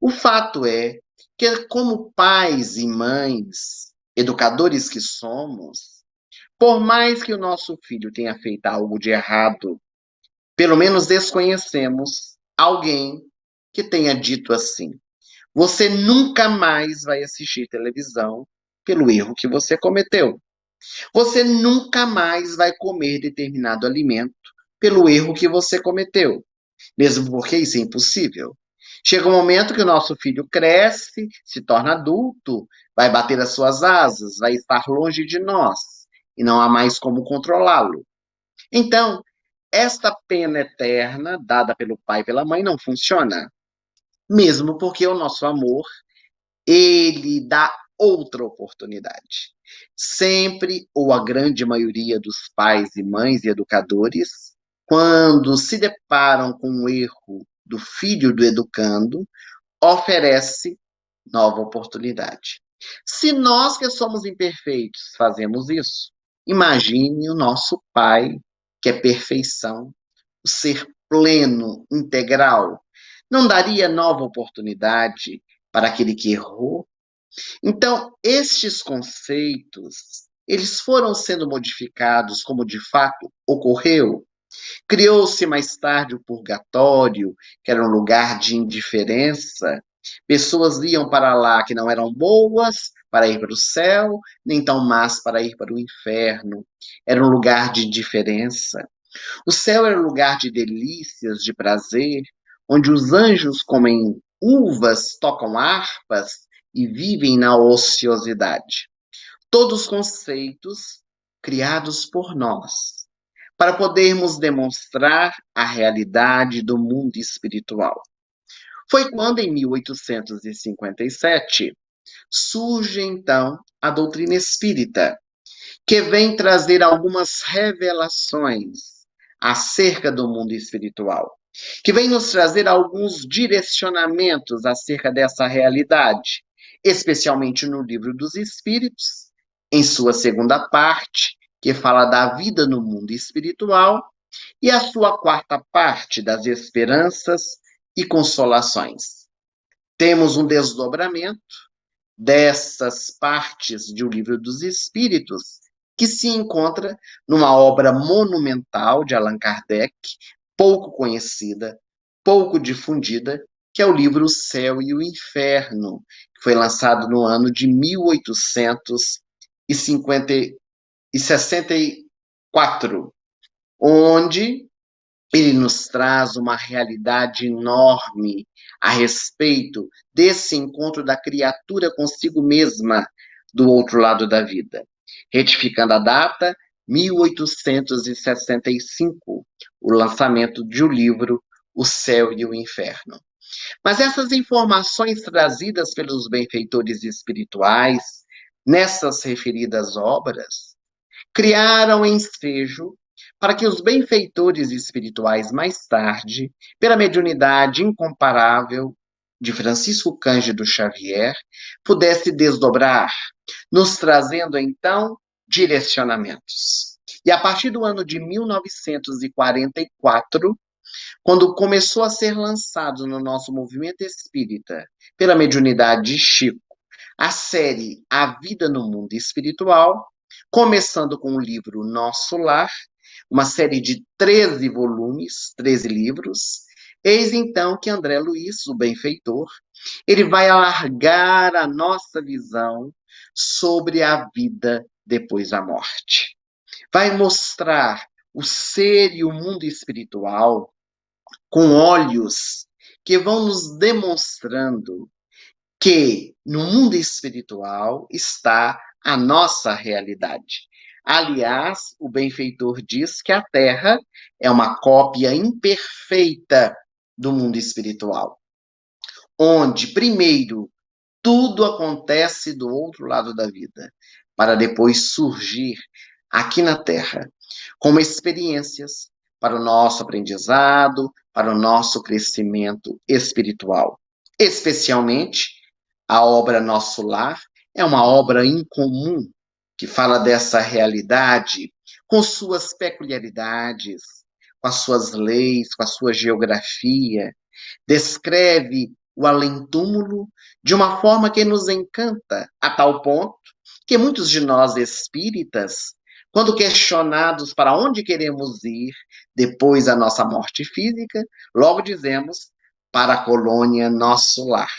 O fato é que, como pais e mães, educadores que somos, por mais que o nosso filho tenha feito algo de errado, pelo menos desconhecemos alguém que tenha dito assim: você nunca mais vai assistir televisão pelo erro que você cometeu. Você nunca mais vai comer determinado alimento pelo erro que você cometeu. Mesmo porque isso é impossível. Chega um momento que o nosso filho cresce, se torna adulto, vai bater as suas asas, vai estar longe de nós, e não há mais como controlá-lo. Então, esta pena eterna, dada pelo pai e pela mãe, não funciona. Mesmo porque o nosso amor, ele dá outra oportunidade. Sempre, ou a grande maioria dos pais e mães e educadores, quando se deparam com o erro do filho do educando, oferece nova oportunidade. Se nós que somos imperfeitos fazemos isso, imagine o nosso Pai, que é perfeição, o ser pleno, integral. Não daria nova oportunidade para aquele que errou? Então, estes conceitos, eles foram sendo modificados como de fato ocorreu. Criou-se mais tarde o purgatório, que era um lugar de indiferença. Pessoas iam para lá que não eram boas para ir para o céu, nem tão más para ir para o inferno. Era um lugar de indiferença. O céu era um lugar de delícias, de prazer, onde os anjos comem uvas, tocam harpas e vivem na ociosidade. Todos conceitos criados por nós, para podermos demonstrar a realidade do mundo espiritual. Foi quando, em 1857, surge então a doutrina espírita, que vem trazer algumas revelações acerca do mundo espiritual, que vem nos trazer alguns direcionamentos acerca dessa realidade, especialmente no Livro dos Espíritos, em sua segunda parte, que fala da vida no mundo espiritual, e a sua quarta parte, das esperanças e consolações. Temos um desdobramento dessas partes de O Livro dos Espíritos, que se encontra numa obra monumental de Allan Kardec, pouco conhecida, pouco difundida, que é o livro O Céu e o Inferno, que foi lançado no ano de 1864, onde ele nos traz uma realidade enorme a respeito desse encontro da criatura consigo mesma do outro lado da vida. Retificando a data, 1865, o lançamento de o livro O Céu e o Inferno. Mas essas informações trazidas pelos benfeitores espirituais nessas referidas obras criaram ensejo para que os benfeitores espirituais mais tarde, pela mediunidade incomparável de Francisco Cândido Xavier, pudesse desdobrar, nos trazendo então direcionamentos. E a partir do ano de 1944, quando começou a ser lançado no nosso movimento espírita, pela mediunidade de Chico, a série A Vida no Mundo Espiritual, começando com o livro Nosso Lar, uma série de 13 volumes, 13 livros. Eis então que André Luiz, o benfeitor, ele vai alargar a nossa visão sobre a vida depois da morte. Vai mostrar o ser e o mundo espiritual com olhos que vão nos demonstrando que no mundo espiritual está a nossa realidade. Aliás, o benfeitor diz que a Terra é uma cópia imperfeita do mundo espiritual, onde, primeiro, tudo acontece do outro lado da vida, para depois surgir aqui na Terra, como experiências para o nosso aprendizado, para o nosso crescimento espiritual. Especialmente, a obra Nosso Lar é uma obra incomum, que fala dessa realidade com suas peculiaridades, com as suas leis, com a sua geografia, descreve o além-túmulo de uma forma que nos encanta, a tal ponto que muitos de nós espíritas, quando questionados para onde queremos ir depois da nossa morte física, logo dizemos para a colônia Nosso Lar.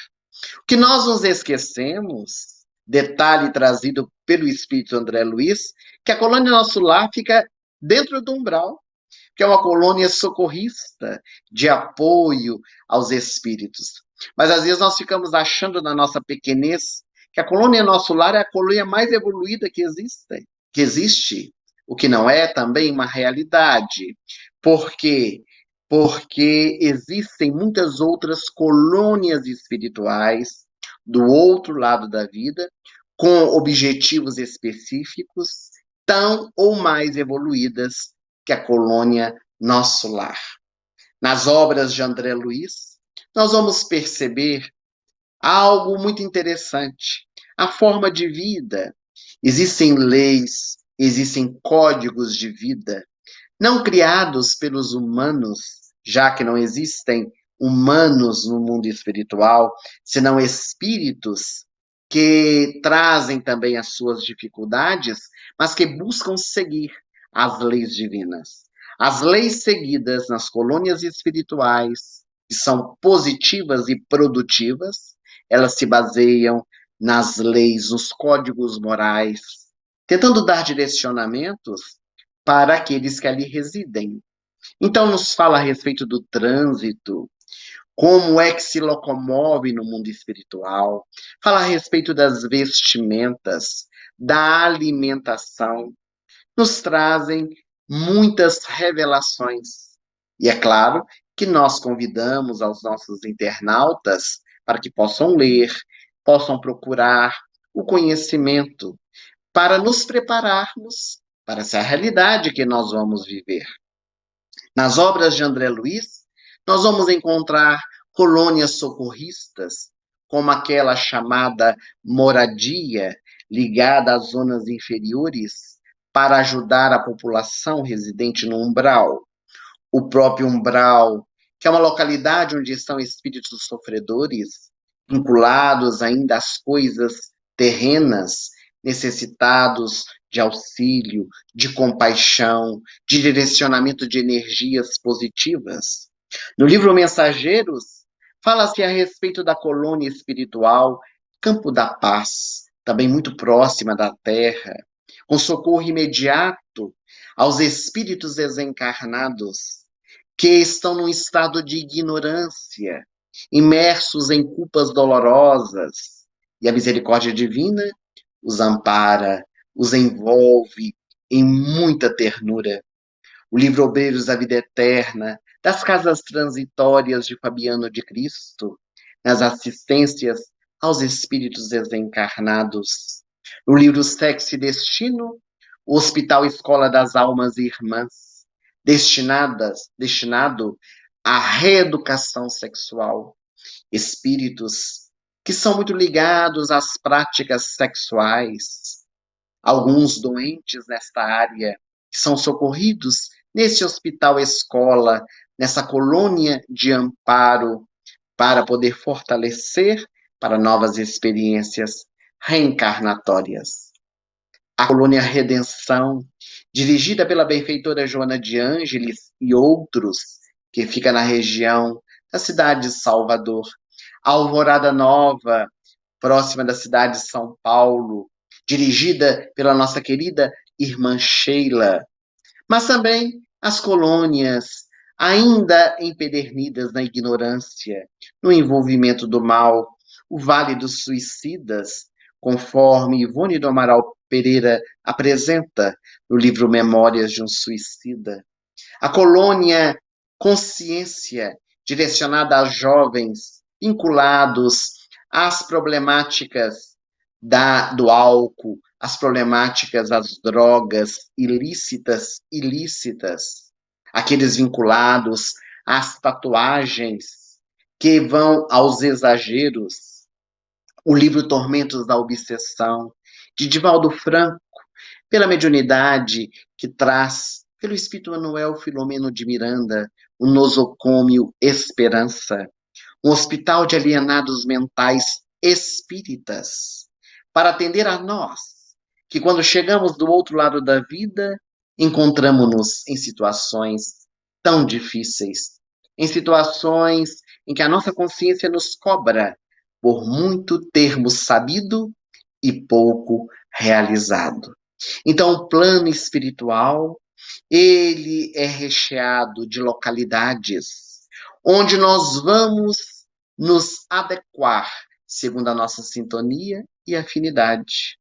O que nós nos esquecemos, detalhe trazido pelo espírito André Luiz, que a colônia Nosso Lar fica dentro do umbral, que é uma colônia socorrista, de apoio aos espíritos. Mas às vezes nós ficamos achando na nossa pequenez que a colônia Nosso Lar é a colônia mais evoluída que existe, o que não é também uma realidade. Por quê? Porque existem muitas outras colônias espirituais do outro lado da vida, com objetivos específicos, tão ou mais evoluídas que a colônia Nosso Lar. Nas obras de André Luiz, nós vamos perceber algo muito interessante. A forma de vida. Existem leis, existem códigos de vida, não criados pelos humanos, já que não existem humanos no mundo espiritual, senão espíritos que trazem também as suas dificuldades, mas que buscam seguir as leis divinas. As leis seguidas nas colônias espirituais, que são positivas e produtivas, elas se baseiam nas leis, nos códigos morais, tentando dar direcionamentos para aqueles que ali residem. Então, nos fala a respeito do trânsito, como é que se locomove no mundo espiritual, fala a respeito das vestimentas, da alimentação, nos trazem muitas revelações. E é claro que nós convidamos aos nossos internautas para que possam ler, possam procurar o conhecimento, para nos prepararmos para essa realidade que nós vamos viver. Nas obras de André Luiz, nós vamos encontrar colônias socorristas, como aquela chamada moradia, ligada às zonas inferiores, para ajudar a população residente no umbral. O próprio umbral, que é uma localidade onde estão espíritos sofredores, vinculados ainda às coisas terrenas, necessitados de auxílio, de compaixão, de direcionamento de energias positivas. No livro Mensageiros, fala-se a respeito da colônia espiritual Campo da Paz, também muito próxima da Terra, com socorro imediato aos espíritos desencarnados que estão num estado de ignorância, imersos em culpas dolorosas, e a misericórdia divina os ampara, os envolve em muita ternura. O livro Obreiros da Vida Eterna, das Casas Transitórias de Fabiano de Cristo, nas assistências aos espíritos desencarnados. No livro Sexo e Destino, o Hospital Escola das Almas Irmãs, destinado à reeducação sexual. Espíritos que são muito ligados às práticas sexuais, alguns doentes nesta área, que são socorridos nesse hospital escola, nessa colônia de amparo, para poder fortalecer para novas experiências reencarnatórias. A colônia Redenção, dirigida pela benfeitora Joana de Ângeles e outros, que fica na região da cidade de Salvador. A Alvorada Nova, próxima da cidade de São Paulo, dirigida pela nossa querida irmã Sheila. Mas também as colônias, ainda empedernidas na ignorância, no envolvimento do mal, o Vale dos Suicidas, conforme Ivone do Amaral Pereira apresenta no livro Memórias de um Suicida. A colônia Consciência, direcionada a jovens vinculados às problemáticas do álcool, às problemáticas das drogas ilícitas, aqueles vinculados às tatuagens que vão aos exageros. O livro Tormentos da Obsessão, de Divaldo Franco, pela mediunidade que traz, pelo Espírito Manuel Filomeno de Miranda, o nosocômio Esperança, um hospital de alienados mentais espíritas, para atender a nós, que quando chegamos do outro lado da vida, encontramos-nos em situações tão difíceis, em situações em que a nossa consciência nos cobra por muito termos sabido e pouco realizado. Então, o plano espiritual, ele é recheado de localidades onde nós vamos nos adequar segundo a nossa sintonia e afinidade.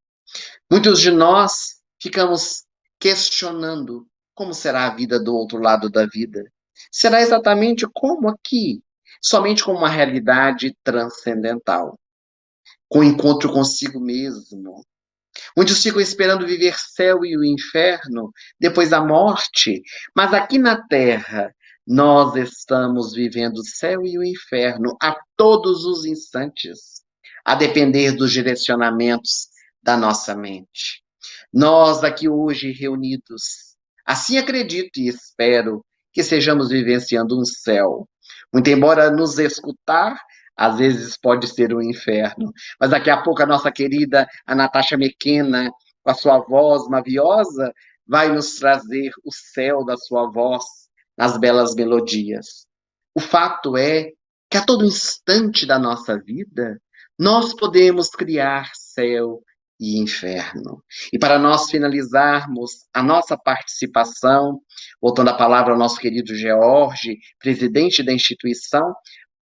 Muitos de nós ficamos questionando como será a vida do outro lado da vida. Será exatamente como aqui, somente como uma realidade transcendental, com encontro consigo mesmo. Muitos ficam esperando viver céu e o inferno depois da morte, mas aqui na Terra nós estamos vivendo o céu e o inferno a todos os instantes, a depender dos direcionamentos da nossa mente. Nós aqui hoje reunidos, assim acredito e espero que sejamos vivenciando um céu. Muito embora nos escutar às vezes pode ser um inferno. Mas daqui a pouco a nossa querida a Natasha McKenna, com a sua voz maviosa, vai nos trazer o céu da sua voz nas belas melodias. O fato é que a todo instante da nossa vida, nós podemos criar céu e inferno. E para nós finalizarmos a nossa participação, voltando a palavra ao nosso querido George, presidente da instituição,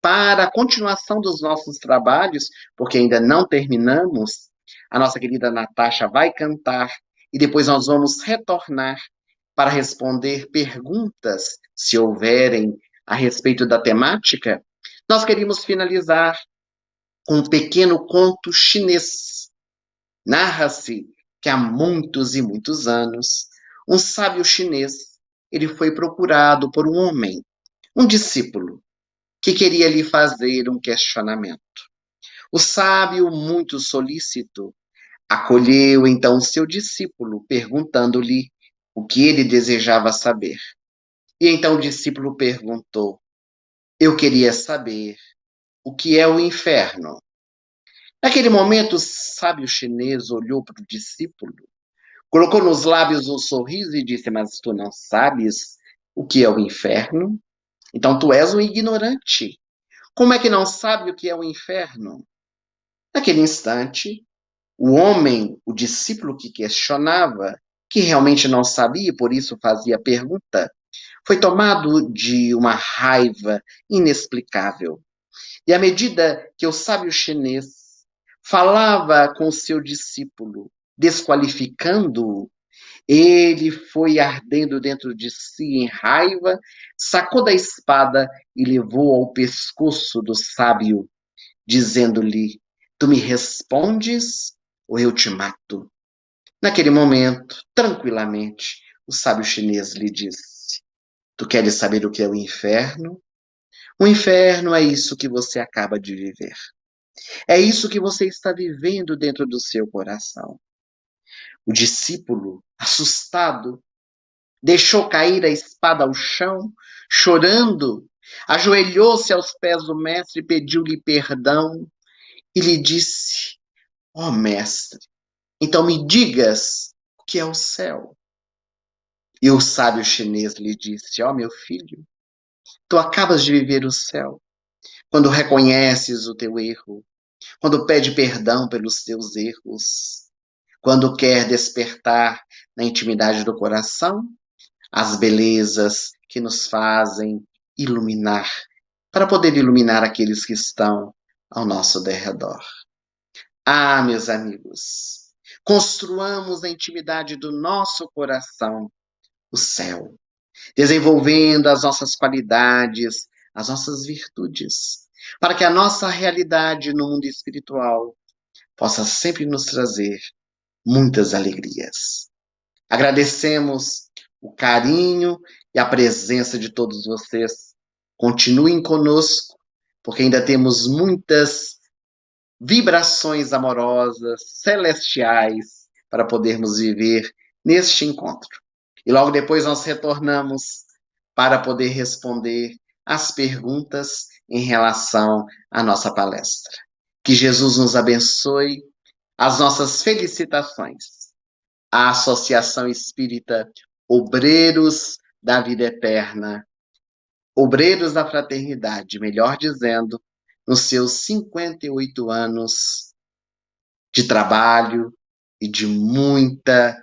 para a continuação dos nossos trabalhos, porque ainda não terminamos, a nossa querida Natasha vai cantar e depois nós vamos retornar para responder perguntas, se houverem, a respeito da temática. Nós queríamos finalizar com um pequeno conto chinês. Narra-se que há muitos e muitos anos, um sábio chinês, ele foi procurado por um homem, um discípulo, que queria lhe fazer um questionamento. O sábio, muito solícito, acolheu então o seu discípulo, perguntando-lhe o que ele desejava saber. E então o discípulo perguntou: eu queria saber o que é o inferno. Naquele momento, o sábio chinês olhou para o discípulo, colocou nos lábios um sorriso e disse: mas tu não sabes o que é o inferno? Então tu és um ignorante. Como é que não sabe o que é o inferno? Naquele instante, o homem, o discípulo que questionava, que realmente não sabia e por isso fazia a pergunta, foi tomado de uma raiva inexplicável. E à medida que o sábio chinês falava com o seu discípulo, desqualificando-o, ele foi ardendo dentro de si em raiva, sacou da espada e levou ao pescoço do sábio, dizendo-lhe: tu me respondes ou eu te mato? Naquele momento, tranquilamente, o sábio chinês lhe disse: tu queres saber o que é o inferno? O inferno é isso que você acaba de viver. É isso que você está vivendo dentro do seu coração. O discípulo, assustado, deixou cair a espada ao chão, chorando, ajoelhou-se aos pés do mestre, pediu-lhe perdão e lhe disse: ó mestre, então me digas o que é o céu. E o sábio chinês lhe disse: ó meu filho, tu acabas de viver o céu quando reconheces o teu erro, quando pede perdão pelos teus erros, quando quer despertar na intimidade do coração as belezas que nos fazem iluminar, para poder iluminar aqueles que estão ao nosso derredor. Ah, meus amigos, construamos na intimidade do nosso coração o céu, desenvolvendo as nossas qualidades, as nossas virtudes, para que a nossa realidade no mundo espiritual possa sempre nos trazer muitas alegrias. Agradecemos o carinho e a presença de todos vocês. Continuem conosco, porque ainda temos muitas vibrações amorosas, celestiais, para podermos viver neste encontro. E logo depois nós retornamos para poder responder as perguntas em relação à nossa palestra. Que Jesus nos abençoe. As nossas felicitações à Associação Espírita Obreiros da Vida Eterna, Obreiros da Fraternidade, melhor dizendo, nos seus 58 anos de trabalho e de muita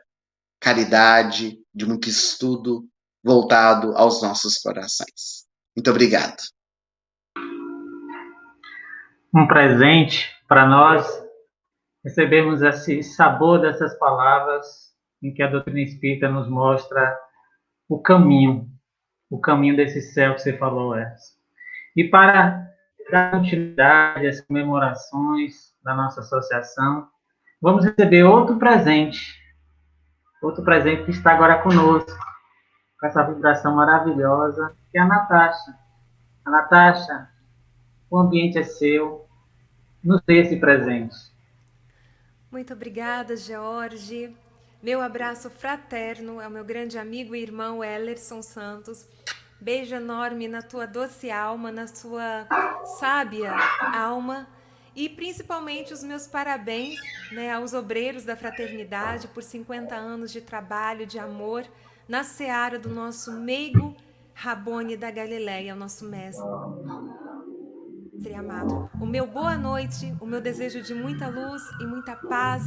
caridade, de muito estudo voltado aos nossos corações. Muito obrigado. Um presente para nós recebemos esse sabor dessas palavras em que a doutrina espírita nos mostra o caminho desse céu que você falou, Edson. E para dar continuidade às comemorações da nossa associação, vamos receber outro presente que está agora conosco, com essa vibração maravilhosa, que é a Natasha. A Natasha, o ambiente é seu, nos dê esse presente. Muito obrigada, George. Meu abraço fraterno ao meu grande amigo e irmão Ellerson Santos. Beijo enorme na tua doce alma, na sua sábia alma. E principalmente os meus parabéns, né, aos obreiros da fraternidade por 50 anos de trabalho, de amor, na seara do nosso meigo Rabone da Galileia, o nosso mestre amado. O meu boa noite, o meu desejo de muita luz e muita paz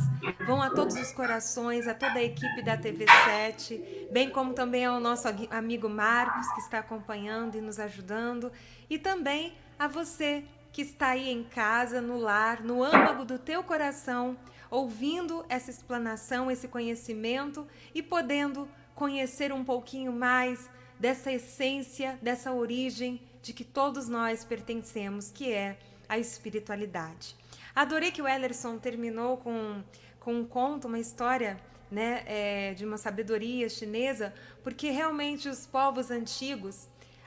vão a todos os corações, a toda a equipe da TV7, bem como também ao nosso amigo Marcos, que está acompanhando e nos ajudando, e também a você que está aí em casa, no lar, no âmago do teu coração, ouvindo essa explanação, esse conhecimento e podendo conhecer um pouquinho mais dessa essência, dessa origem de que todos nós pertencemos, que é a espiritualidade. Adorei que o Ellerson terminou com um conto, uma história, né, de uma sabedoria chinesa, porque realmente os povos antigos,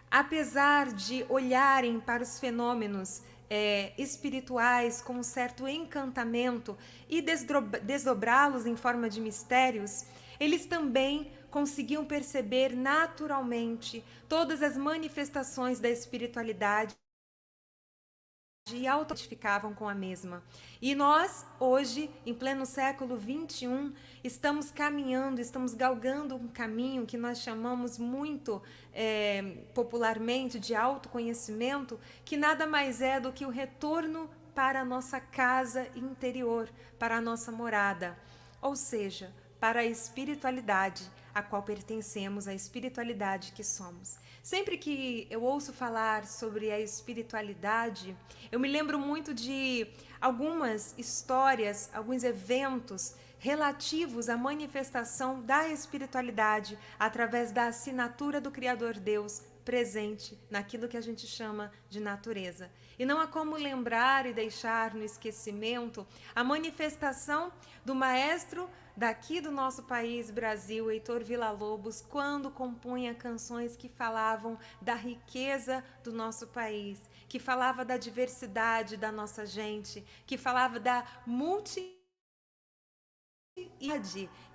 apesar de olharem para os fenômenos espirituais com um certo encantamento e desdobrá-los em forma de mistérios, eles também conseguiam perceber naturalmente todas as manifestações da espiritualidade e auto-identificavam com a mesma. E nós, hoje, em pleno século XXI, estamos caminhando, estamos galgando um caminho que nós chamamos muito popularmente de autoconhecimento, que nada mais é do que o retorno para a nossa casa interior, para a nossa morada, ou seja, para a espiritualidade a qual pertencemos, a espiritualidade que somos. Sempre que eu ouço falar sobre a espiritualidade, eu me lembro muito de algumas histórias, alguns eventos relativos à manifestação da espiritualidade através da assinatura do Criador Deus presente naquilo que a gente chama de natureza. E não há como lembrar e deixar no esquecimento a manifestação do maestro daqui do nosso país, Brasil, Heitor Villa-Lobos, quando compunha canções que falavam da riqueza do nosso país, que falava da diversidade da nossa gente, que falava da multiplicidade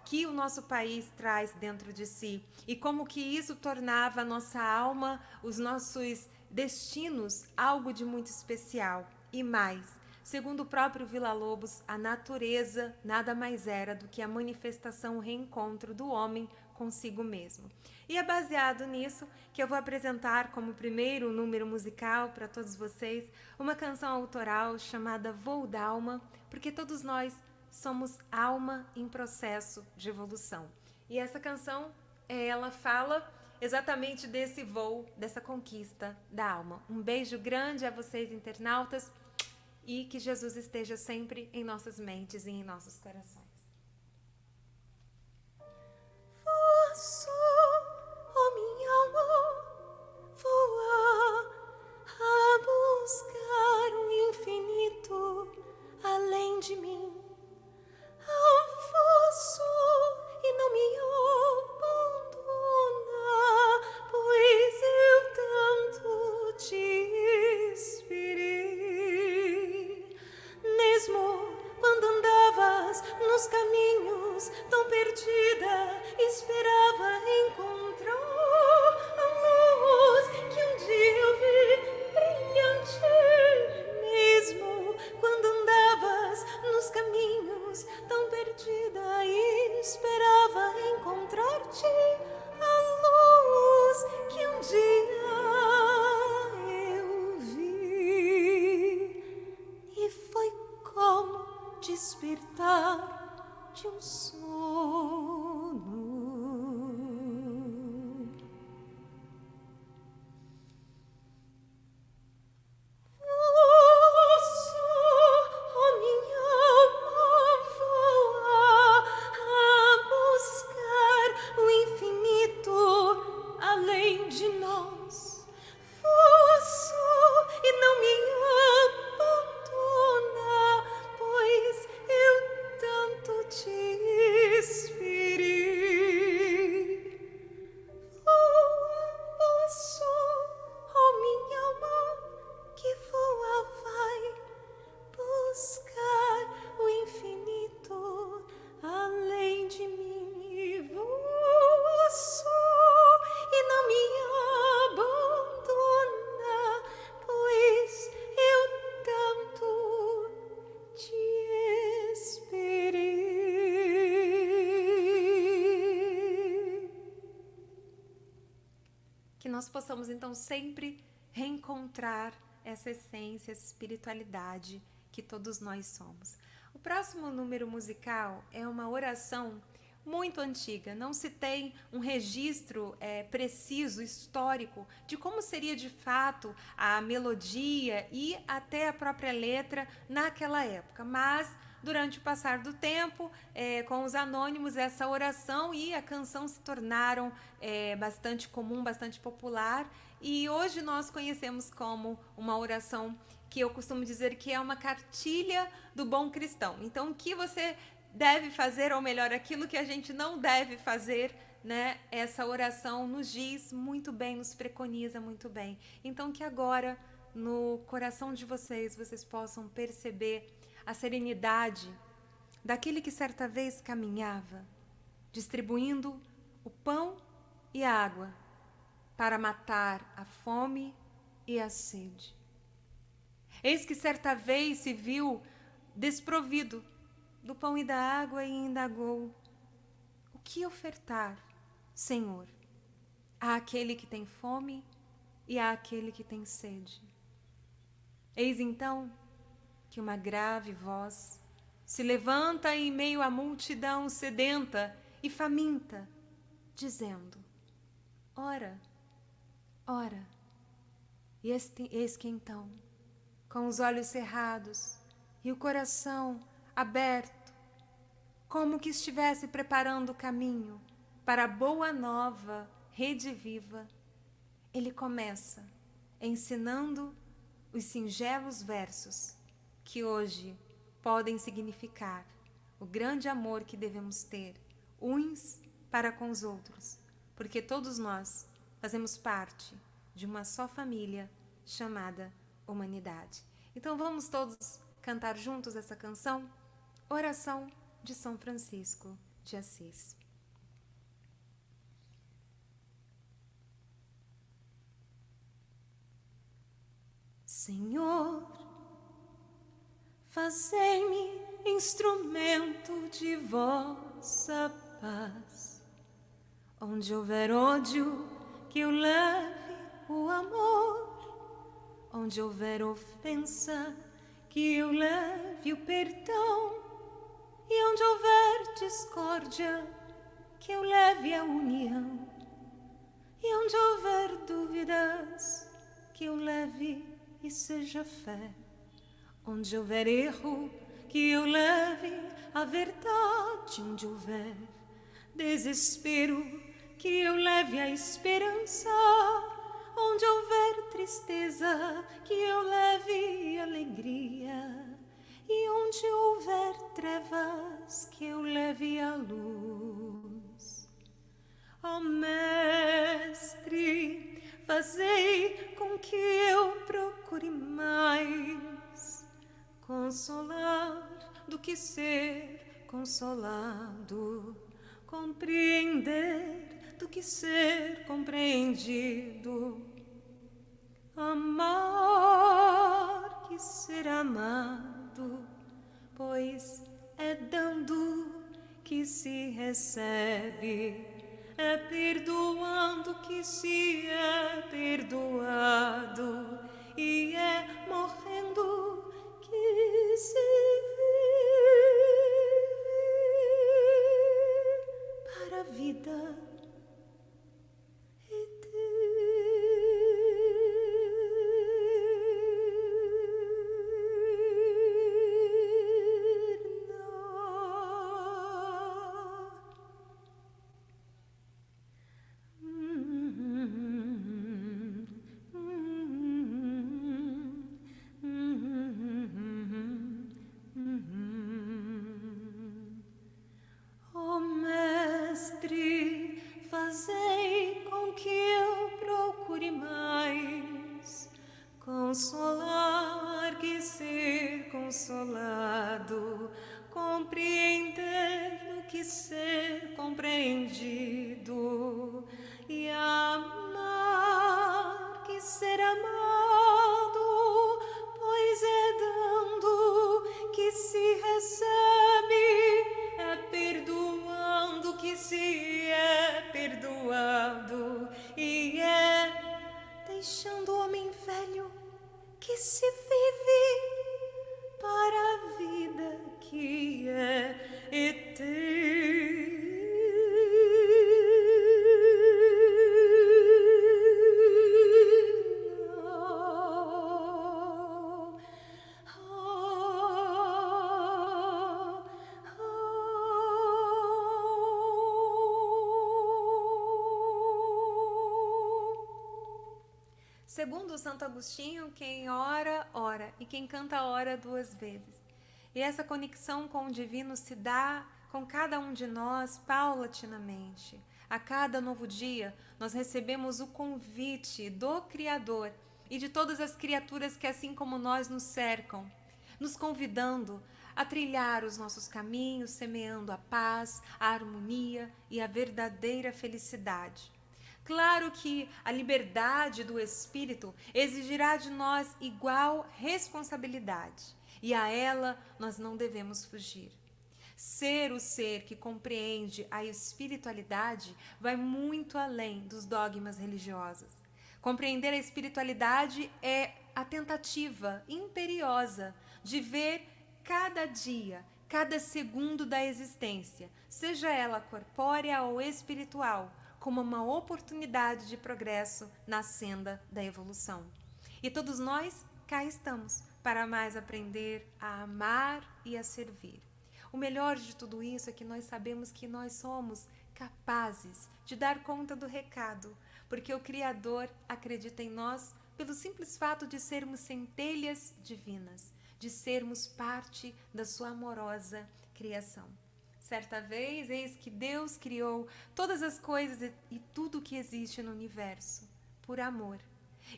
que o nosso país traz dentro de si e como que isso tornava a nossa alma, os nossos destinos, algo de muito especial. E mais, segundo o próprio Villa-Lobos, a natureza nada mais era do que a manifestação, o reencontro do homem consigo mesmo. E é baseado nisso que eu vou apresentar como primeiro número musical para todos vocês uma canção autoral chamada Voo d'Alma, porque todos nós somos alma em processo de evolução. E essa canção, ela fala exatamente desse voo, dessa conquista da alma. Um beijo grande a vocês, internautas, e que Jesus esteja sempre em nossas mentes e em nossos corações. Posso, oh minha alma, voar a buscar o infinito além de mim. Avanço e não me abandona, pois eu tanto te esperei. Mesmo quando andavas nos caminhos tão perdida, esperava encontrar a luz que um dia eu vi brilhante. Mesmo quando andavas nos caminhos tão perdida e esperava encontrar-te, a luz que um dia eu vi. E foi como despertar de um sono. Te nós possamos então sempre reencontrar essa essência, essa espiritualidade que todos nós somos. O próximo número musical é uma oração muito antiga, não se tem um registro preciso, histórico, de como seria de fato a melodia e até a própria letra naquela época, mas durante o passar do tempo, com os anônimos, essa oração e a canção se tornaram bastante comum, bastante popular, e hoje nós conhecemos como uma oração que eu costumo dizer que é uma cartilha do bom cristão. Então, o que você deve fazer, ou melhor, aquilo que a gente não deve fazer, né? Essa oração nos diz muito bem, nos preconiza muito bem. Então, que agora, no coração de vocês, vocês possam perceber a serenidade daquele que certa vez caminhava, distribuindo o pão e a água para matar a fome e a sede. Eis que certa vez se viu desprovido do pão e da água e indagou: o que ofertar, Senhor, àquele que tem fome e àquele que tem sede? Eis então que uma grave voz se levanta em meio à multidão sedenta e faminta, dizendo: ora, ora. E eis que então, com os olhos cerrados e o coração aberto, como que estivesse preparando o caminho para a boa nova Rede Viva, ele começa ensinando os singelos versos que hoje podem significar o grande amor que devemos ter uns para com os outros, porque todos nós fazemos parte de uma só família chamada humanidade. Então vamos todos cantar juntos essa canção, Oração de São Francisco de Assis. Senhor, fazei-me instrumento de vossa paz. Onde houver ódio, que eu leve o amor. Onde houver ofensa, que eu leve o perdão. E onde houver discórdia, que eu leve a união. E onde houver dúvidas, que eu leve e seja fé. Onde houver erro, que eu leve a verdade. Onde houver desespero, que eu leve a esperança. Onde houver tristeza, que eu leve alegria. E onde houver trevas, que eu leve a luz. Ó Mestre, fazei com que eu procure mais consolar do que ser consolado, compreender do que ser compreendido, amar que ser amado, pois é dando que se recebe, é perdoando que se é perdoado, e é morrendo que se vive para a vida fazei com que eu procure mais consolar que ser consolado, compreender do que ser compreendido, e amar que ser amado, pois é dando que se recebe, é perdoando que se é perdoado, e é se vive para a vida que é eterna. Segundo Santo Agostinho, quem ora, ora, e quem canta, ora 2 vezes. E essa conexão com o divino se dá com cada um de nós paulatinamente. A cada novo dia, nós recebemos o convite do Criador e de todas as criaturas que, assim como nós, nos cercam, nos convidando a trilhar os nossos caminhos, semeando a paz, a harmonia e a verdadeira felicidade. Claro que a liberdade do espírito exigirá de nós igual responsabilidade, e a ela nós não devemos fugir. Ser o ser que compreende a espiritualidade vai muito além dos dogmas religiosos. Compreender a espiritualidade é a tentativa imperiosa de ver cada dia, cada segundo da existência, seja ela corpórea ou espiritual, como uma oportunidade de progresso na senda da evolução. E todos nós cá estamos para mais aprender a amar e a servir. O melhor de tudo isso é que nós sabemos que nós somos capazes de dar conta do recado, porque o Criador acredita em nós pelo simples fato de sermos centelhas divinas, de sermos parte da sua amorosa criação. Certa vez, eis que Deus criou todas as coisas e tudo que existe no universo por amor.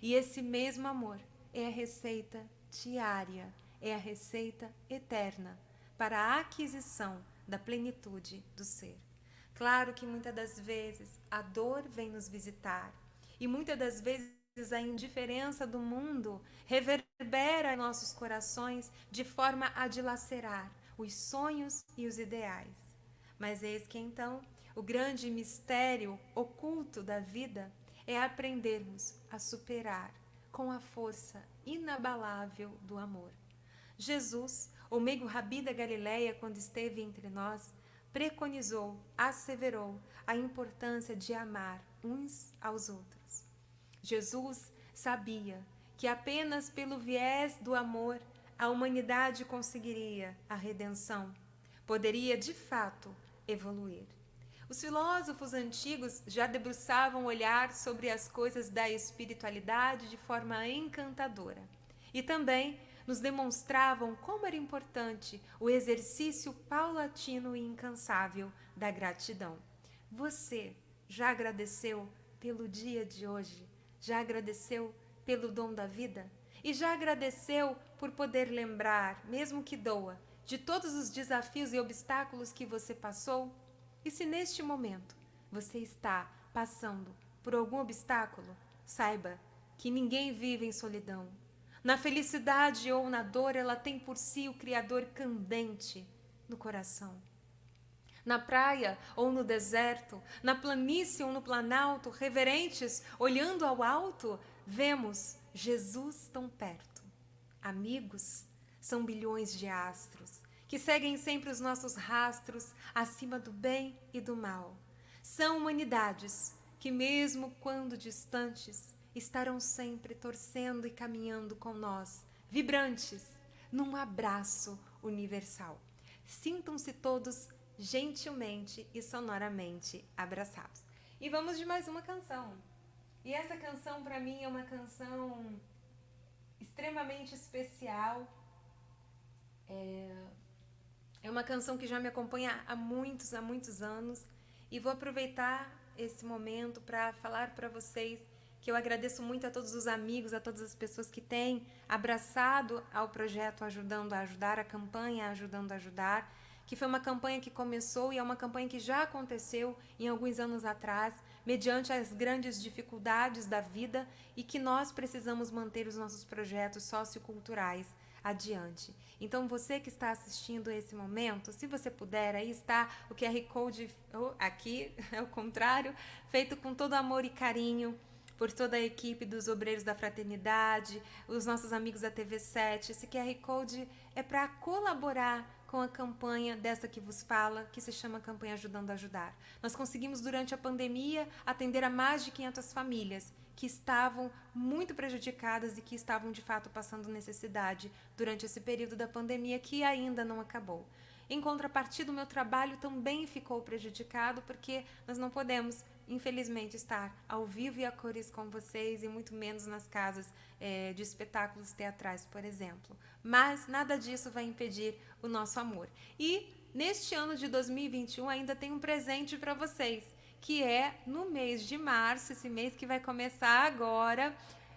E esse mesmo amor é a receita diária, é a receita eterna para a aquisição da plenitude do ser. Claro que muitas das vezes a dor vem nos visitar e muitas das vezes a indiferença do mundo reverbera em nossos corações de forma a dilacerar os sonhos e os ideais. Mas eis que então o grande mistério oculto da vida é aprendermos a superar com a força inabalável do amor. Jesus, o meigo Rabi da Galileia, quando esteve entre nós, preconizou, asseverou a importância de amar uns aos outros. Jesus sabia que apenas pelo viés do amor a humanidade conseguiria a redenção, poderia de fato evoluir. Os filósofos antigos já debruçavam o olhar sobre as coisas da espiritualidade de forma encantadora e também nos demonstravam como era importante o exercício paulatino e incansável da gratidão. Você já agradeceu pelo dia de hoje? Já agradeceu pelo dom da vida? E já agradeceu por poder lembrar, mesmo que doa, de todos os desafios e obstáculos que você passou? E se neste momento você está passando por algum obstáculo, saiba que ninguém vive em solidão. Na felicidade ou na dor, ela tem por si o Criador candente no coração. Na praia ou no deserto, na planície ou no planalto, reverentes, olhando ao alto, vemos Jesus tão perto. Amigos são bilhões de astros, que seguem sempre os nossos rastros acima do bem e do mal. São humanidades que, mesmo quando distantes, estarão sempre torcendo e caminhando com nós, vibrantes, num abraço universal. Sintam-se todos gentilmente e sonoramente abraçados. E vamos de mais uma canção. E essa canção, para mim, é uma canção extremamente especial. É uma canção que já me acompanha há muitos anos. E vou aproveitar esse momento para falar para vocês que eu agradeço muito a todos os amigos, a todas as pessoas que têm abraçado ao projeto Ajudando a Ajudar, a campanha Ajudando a Ajudar, que foi uma campanha que começou e é uma campanha que já aconteceu em alguns anos atrás, mediante as grandes dificuldades da vida e que nós precisamos manter os nossos projetos socioculturais adiante. Então, você que está assistindo esse momento, se você puder, aí está o QR Code, aqui é o contrário, feito com todo amor e carinho, por toda a equipe dos Obreiros da Fraternidade, os nossos amigos da TV7. Esse QR Code é para colaborar com a campanha dessa que vos fala, que se chama Campanha Ajudando a Ajudar. Nós conseguimos, durante a pandemia, atender a mais de 500 famílias que estavam muito prejudicadas e que estavam, de fato, passando necessidade durante esse período da pandemia que ainda não acabou. Em contrapartida, o meu trabalho também ficou prejudicado porque nós não podemos, infelizmente, estar ao vivo e a cores com vocês e muito menos nas casas de espetáculos teatrais, por exemplo. Mas nada disso vai impedir o nosso amor. E neste ano de 2021 ainda tem um presente para vocês, que é no mês de março, esse mês que vai começar agora,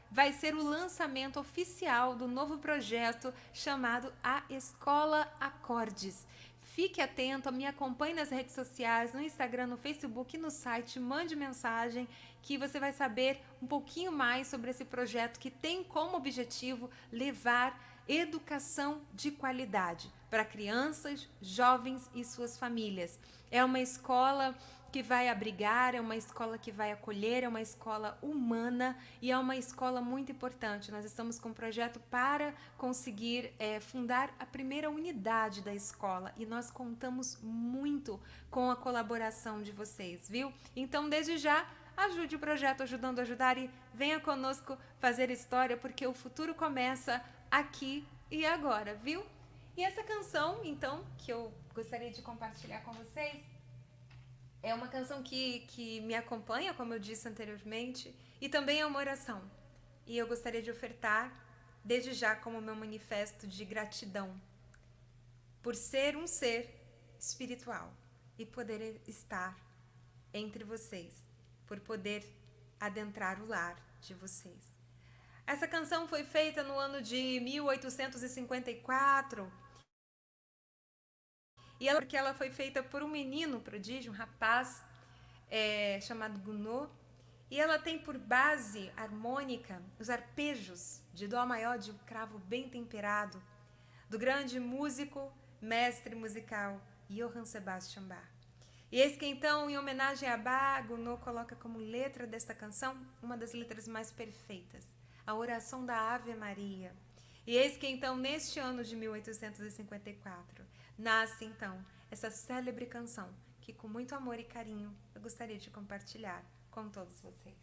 vai ser o lançamento oficial do novo projeto chamado A Escola Acordes. Fique atento, me acompanhe nas redes sociais, no Instagram, no Facebook e no site, mande mensagem que você vai saber um pouquinho mais sobre esse projeto que tem como objetivo levar educação de qualidade para crianças, jovens e suas famílias. É uma escola que vai abrigar, é uma escola que vai acolher, é uma escola humana e é uma escola muito importante. Nós estamos com um projeto para conseguir fundar a primeira unidade da escola e nós contamos muito com a colaboração de vocês, viu? Então, desde já, ajude o projeto Ajudando a Ajudar e venha conosco fazer história, porque o futuro começa aqui e agora, viu? E essa canção, então, que eu gostaria de compartilhar com vocês, é uma canção que me acompanha, como eu disse anteriormente, e também é uma oração. E eu gostaria de ofertar, desde já, como meu manifesto de gratidão, por ser um ser espiritual e poder estar entre vocês, por poder adentrar o lar de vocês. Essa canção foi feita no ano de 1854, porque ela foi feita por um menino prodígio, um rapaz chamado Gounod, e ela tem por base harmônica os arpejos de dó maior de um cravo bem temperado do grande músico, mestre musical Johann Sebastian Bach. E eis que então, em homenagem a Bach, Gounod coloca como letra desta canção uma das letras mais perfeitas, a oração da Ave Maria. E eis que então, neste ano de 1854, nasce então essa célebre canção que, com muito amor e carinho, eu gostaria de compartilhar com todos vocês.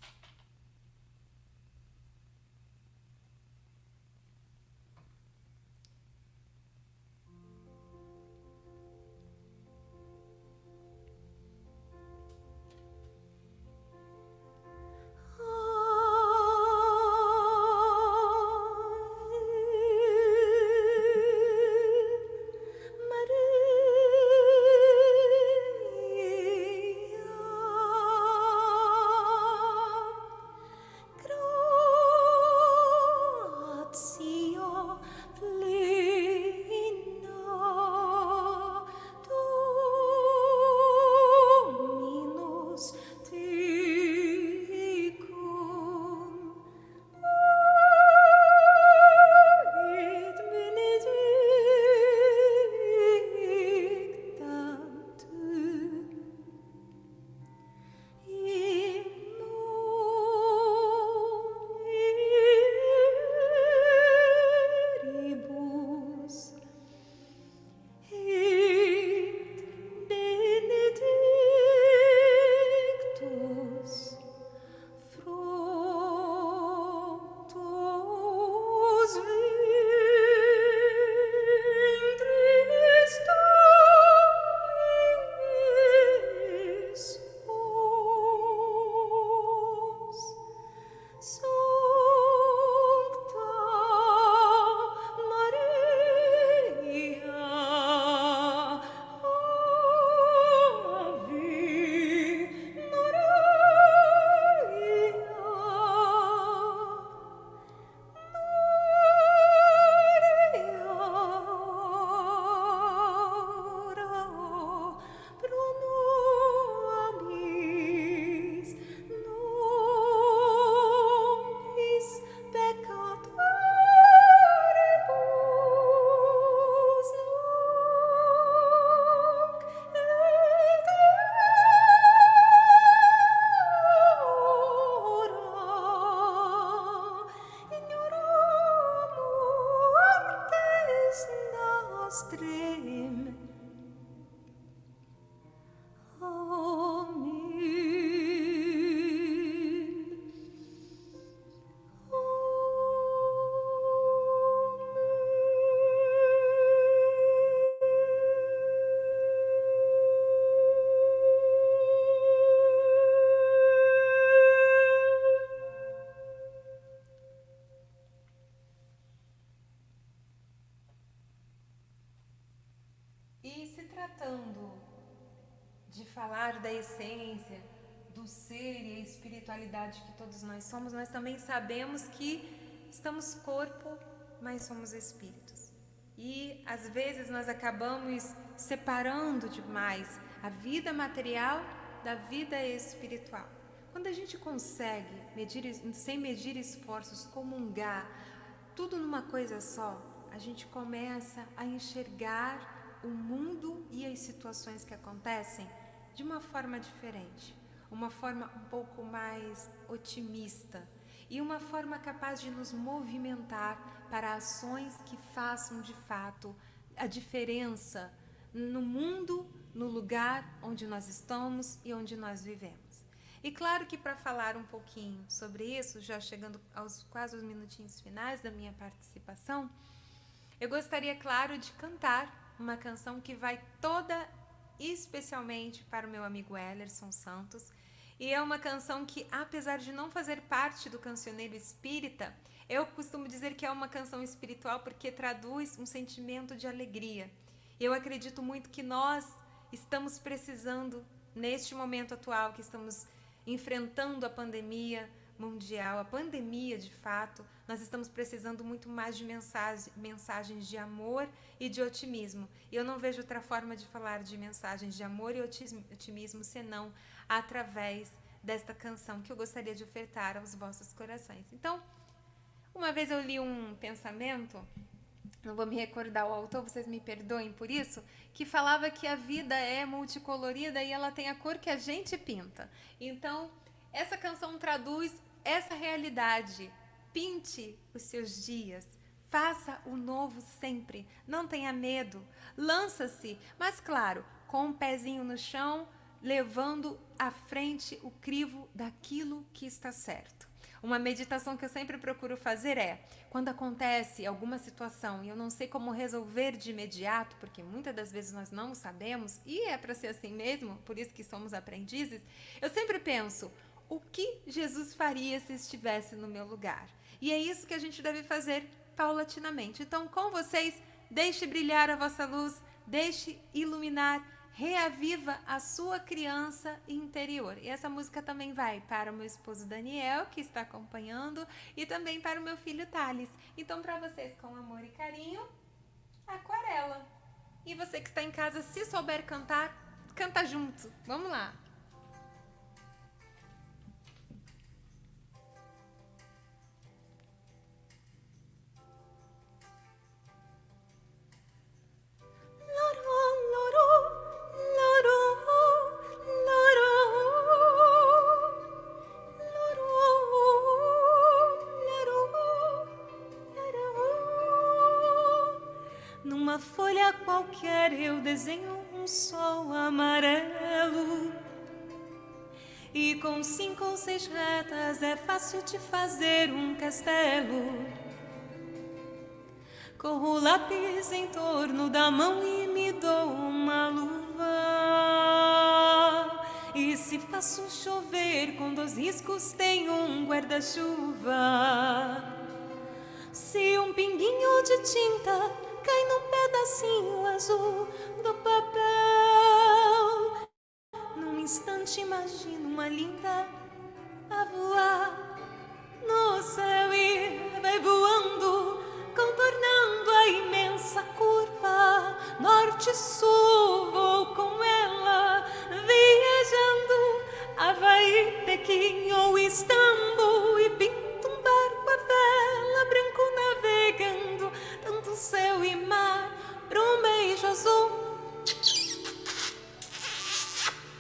stream. Amen. E se tratando de falar da essência, do ser e a espiritualidade que todos nós somos, nós também sabemos que estamos corpo, mas somos espíritos. E às vezes nós acabamos separando demais a vida material da vida espiritual. Quando a gente consegue, sem medir esforços, comungar tudo numa coisa só, a gente começa a enxergar o mundo e as situações que acontecem de uma forma diferente, uma forma um pouco mais otimista e uma forma capaz de nos movimentar para ações que façam de fato a diferença no mundo, no lugar onde nós estamos e onde nós vivemos. E claro que para falar um pouquinho sobre isso, já chegando aos quase os minutinhos finais da minha participação, eu gostaria, claro, de cantar uma canção que vai toda especialmente para o meu amigo Ellerson Santos. E é uma canção que, apesar de não fazer parte do cancioneiro espírita, eu costumo dizer que é uma canção espiritual porque traduz um sentimento de alegria. Eu acredito muito que nós estamos precisando, neste momento atual que estamos enfrentando a pandemia mundial, a pandemia de fato, nós estamos precisando muito mais de mensagens de amor e de otimismo. E eu não vejo outra forma de falar de mensagens de amor e otimismo senão através desta canção que eu gostaria de ofertar aos vossos corações. Então, uma vez eu li um pensamento, não vou me recordar o autor, vocês me perdoem por isso, que falava que a vida é multicolorida e ela tem a cor que a gente pinta. Então, essa canção traduz essa realidade. Pinte os seus dias, faça o novo sempre, não tenha medo, lança-se, mas claro, com um pezinho no chão, levando à frente o crivo daquilo que está certo. Uma meditação que eu sempre procuro fazer é, quando acontece alguma situação e eu não sei como resolver de imediato, porque muitas das vezes nós não sabemos, e é para ser assim mesmo, por isso que somos aprendizes, eu sempre penso, o que Jesus faria se estivesse no meu lugar? E é isso que a gente deve fazer paulatinamente. Então, com vocês, deixe brilhar a vossa luz, deixe iluminar, reaviva a sua criança interior. E essa música também vai para o meu esposo Daniel, que está acompanhando, e também para o meu filho Thales. Então, para vocês, com amor e carinho, Aquarela. E você que está em casa, se souber cantar, canta junto. Vamos lá. Numa folha qualquer eu desenho um sol amarelo e com 5 ou 6 retas é fácil de fazer um castelo. Corro o lápis em torno da mão e me dou uma luva. E se faço chover com 2 riscos tenho um guarda-chuva. Se um pinguinho de tinta cai num pedacinho azul do papel, num instante imagino uma linda a voar no céu e vai voando, contornando a imensa curva, norte-sul, vou com ela, viajando, Havaí, Pequim ou Istambul, e pinto um barco a vela, branco navegando, tanto céu e mar, pra um beijo azul.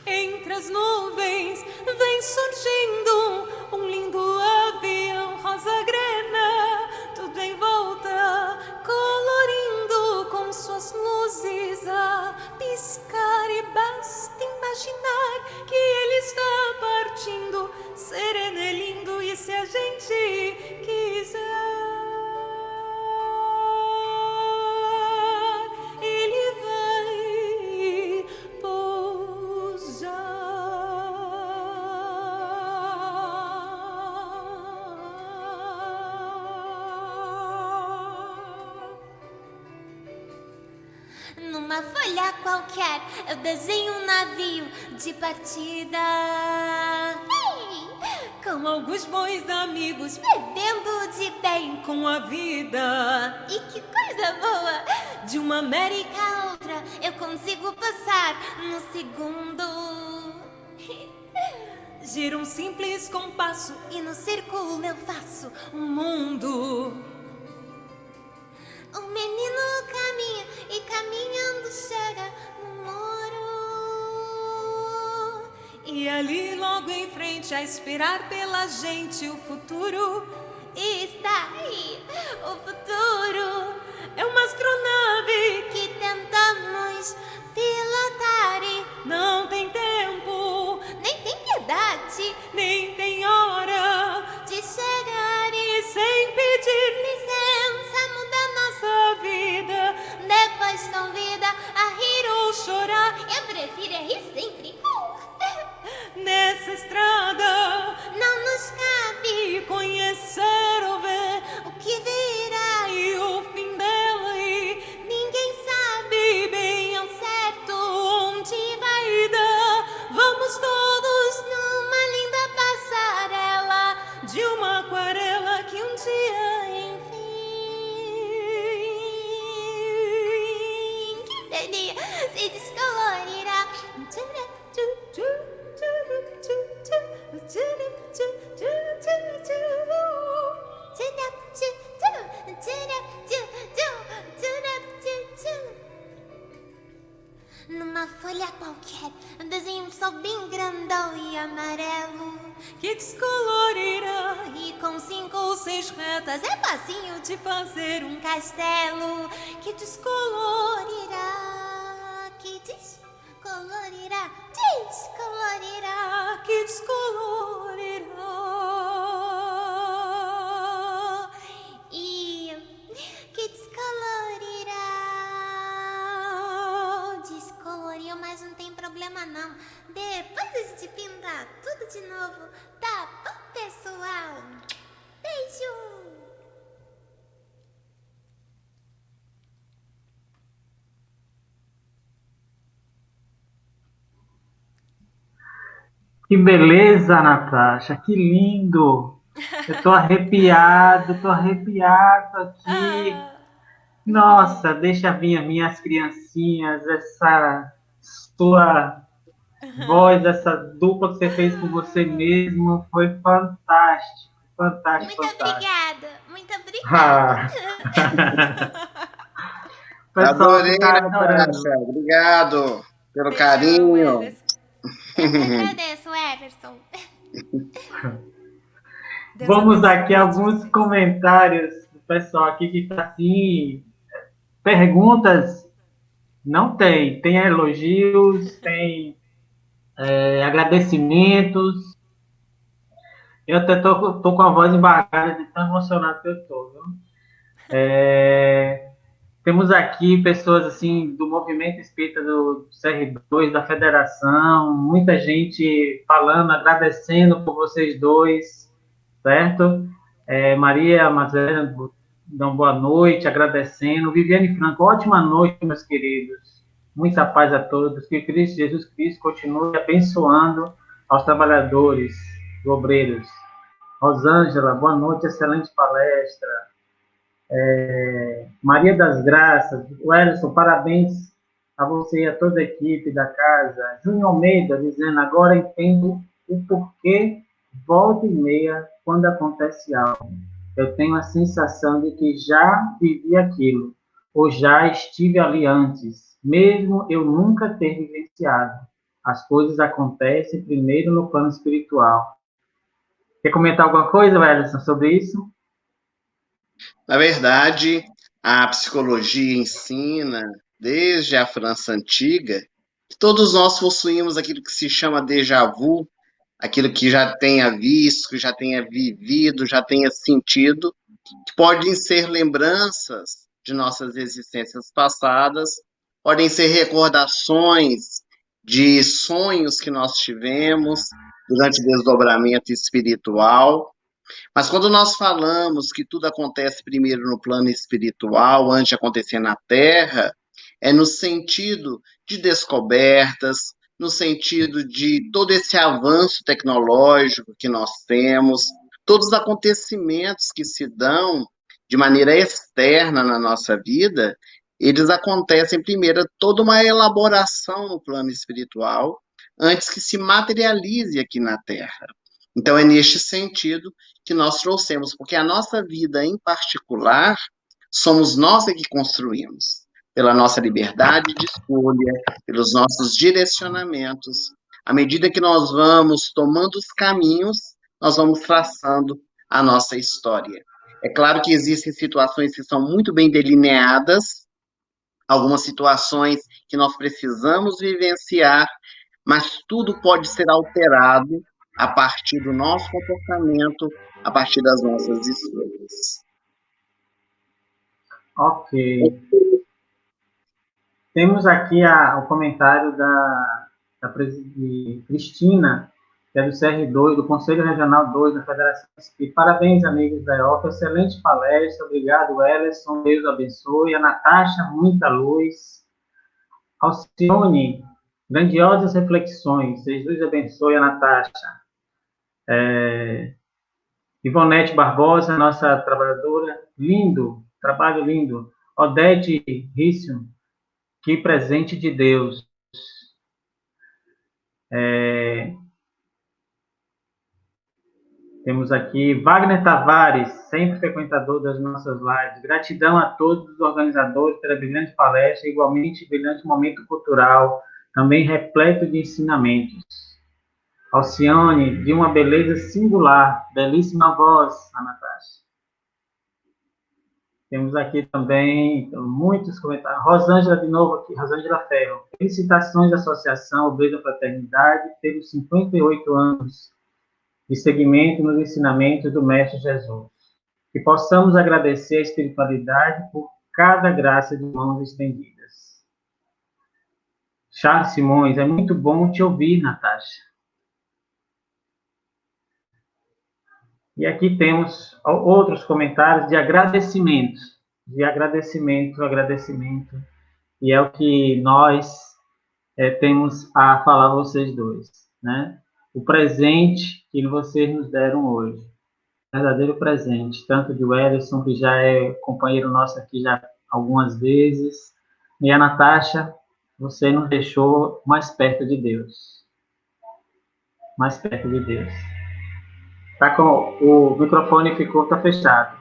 Entre as nuvens vem surgindo um lindo avião rosa Numa folha qualquer eu desenho um navio de partida. Com alguns bons amigos, bebendo de bem com a vida. E que coisa boa! De uma América A outra eu consigo passar no segundo. gira um simples compasso E no círculo eu faço o mundo. O menino caminha e caminhando chega no muro. E ali logo em frente, a esperar pela gente, o futuro. E está aí o futuro. É uma astronave que tentamos pilotar e não tem tempo, nem tem piedade nem tem hora de chegar e sem pedir licença muda nossa vida. Depois convida a rir ou chorar. Eu prefiro rir sempre. Nessa estrada não nos cabe conhecer ou ver o que virá e o fim dela, e ninguém sabe bem ao certo onde vai dar. Vamos todos numa linda passarela de uma aquarela que um dia, enfim, que beleza, se descolorirá. Numa folha qualquer eu desenho um sol bem grandão e amarelo que descolorirá. E com 5 ou 6 retas é facinho de fazer um castelo que descolorirá, que descolorirá, descolorirá, que descolorirá. E que descolorirá. Descoloriu, mas não tem problema não. Depois a gente pinta tudo de novo. Tá bom, pessoal? Beijo! Que beleza, Natasha, que lindo! Eu tô arrepiado aqui. Nossa, deixa vir as minhas criancinhas, essa sua voz, essa dupla que você fez com você mesmo, foi fantástico, fantástico. Muito fantástico. Muito obrigada. Adorei, Natasha. Obrigado pelo carinho. Eu que agradeço, Everson. Vamos aqui alguns comentários do pessoal aqui que está assim. Perguntas não tem. Tem elogios, tem agradecimentos. Eu até tô com a voz embargada de tão emocionado que eu tô, viu? Temos aqui pessoas assim do movimento espírita do CR2, da federação, muita gente falando, agradecendo por vocês dois, certo? Maria Mazena, dão boa noite, agradecendo. Viviane Franco, ótima noite, meus queridos. Muita paz a todos. Que Cristo, Jesus Cristo continue abençoando aos trabalhadores, obreiros. Rosângela, boa noite, excelente palestra. Maria das Graças, Wellington, parabéns a você e a toda a equipe da casa. Júnior Almeida dizendo, agora entendo o porquê volta e meia quando acontece algo. Eu tenho a sensação de que já vivi aquilo, ou já estive ali antes, mesmo eu nunca ter vivenciado. As coisas acontecem primeiro no plano espiritual. Quer comentar alguma coisa, Wellington, sobre isso? Na verdade, a psicologia ensina, desde a França Antiga, que todos nós possuímos aquilo que se chama déjà vu, aquilo que já tenha visto, que já tenha vivido, já tenha sentido, que podem ser lembranças de nossas existências passadas, podem ser recordações de sonhos que nós tivemos durante o desdobramento espiritual. Mas quando nós falamos que tudo acontece primeiro no plano espiritual, antes de acontecer na Terra, é no sentido de descobertas, no sentido de todo esse avanço tecnológico que nós temos, todos os acontecimentos que se dão de maneira externa na nossa vida, eles acontecem primeiro toda uma elaboração no plano espiritual antes que se materialize aqui na Terra. Então é neste sentido que nós trouxemos, porque a nossa vida em particular somos nós que construímos, pela nossa liberdade de escolha, pelos nossos direcionamentos. À medida que nós vamos tomando os caminhos, nós vamos traçando a nossa história. É claro que existem situações que são muito bem delineadas, algumas situações que nós precisamos vivenciar, mas tudo pode ser alterado a partir do nosso comportamento, a partir das nossas escolhas. Ok. Temos aqui o comentário de Cristina, que é do CR2, do Conselho Regional 2 da Federação Espírita. Parabéns, amigos da EOF, excelente palestra, obrigado, Ellison, Deus abençoe. A Natasha, muita luz. Alcione, grandiosas reflexões, Jesus abençoe a Natasha. Ivonete Barbosa, nossa trabalhadora, lindo, trabalho lindo. Odete Rício, que presente de Deus. Temos aqui Wagner Tavares, sempre frequentador das nossas lives. Gratidão a todos os organizadores pela brilhante palestra, igualmente brilhante momento cultural, também repleto de ensinamentos. Alcione, de uma beleza singular, belíssima voz, a Natasha. Temos aqui também muitos comentários. Rosângela, de novo aqui, Rosângela Ferro. Felicitações à Associação Obreira da Fraternidade pelos 58 anos de seguimento nos ensinamentos do Mestre Jesus. Que possamos agradecer a espiritualidade por cada graça de mãos estendidas. Charles Simões, é muito bom te ouvir, Natasha. E aqui temos outros comentários de agradecimento. E é o que nós temos a falar a vocês dois, né? O presente que vocês nos deram hoje. Verdadeiro presente, tanto de Ellison, que já é companheiro nosso aqui já algumas vezes, e a Natasha, você nos deixou mais perto de Deus. Mais perto de Deus. Tá com o microfone tá fechado.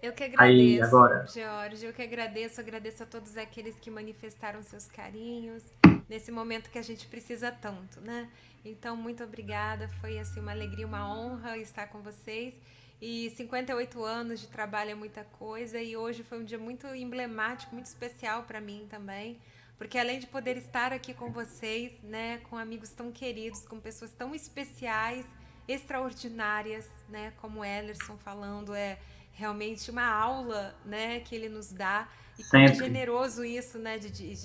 Eu que agradeço, aí, agora. George, eu que agradeço a todos aqueles que manifestaram seus carinhos nesse momento que a gente precisa tanto, né? Então, muito obrigada, foi assim uma alegria, uma honra estar com vocês. E 58 anos de trabalho é muita coisa, e hoje foi um dia muito emblemático, muito especial para mim também, porque além de poder estar aqui com vocês, né, com amigos tão queridos, com pessoas tão especiais, extraordinárias, né, como o Ellerson falando, realmente uma aula, né, que ele nos dá, e como é generoso isso, né, de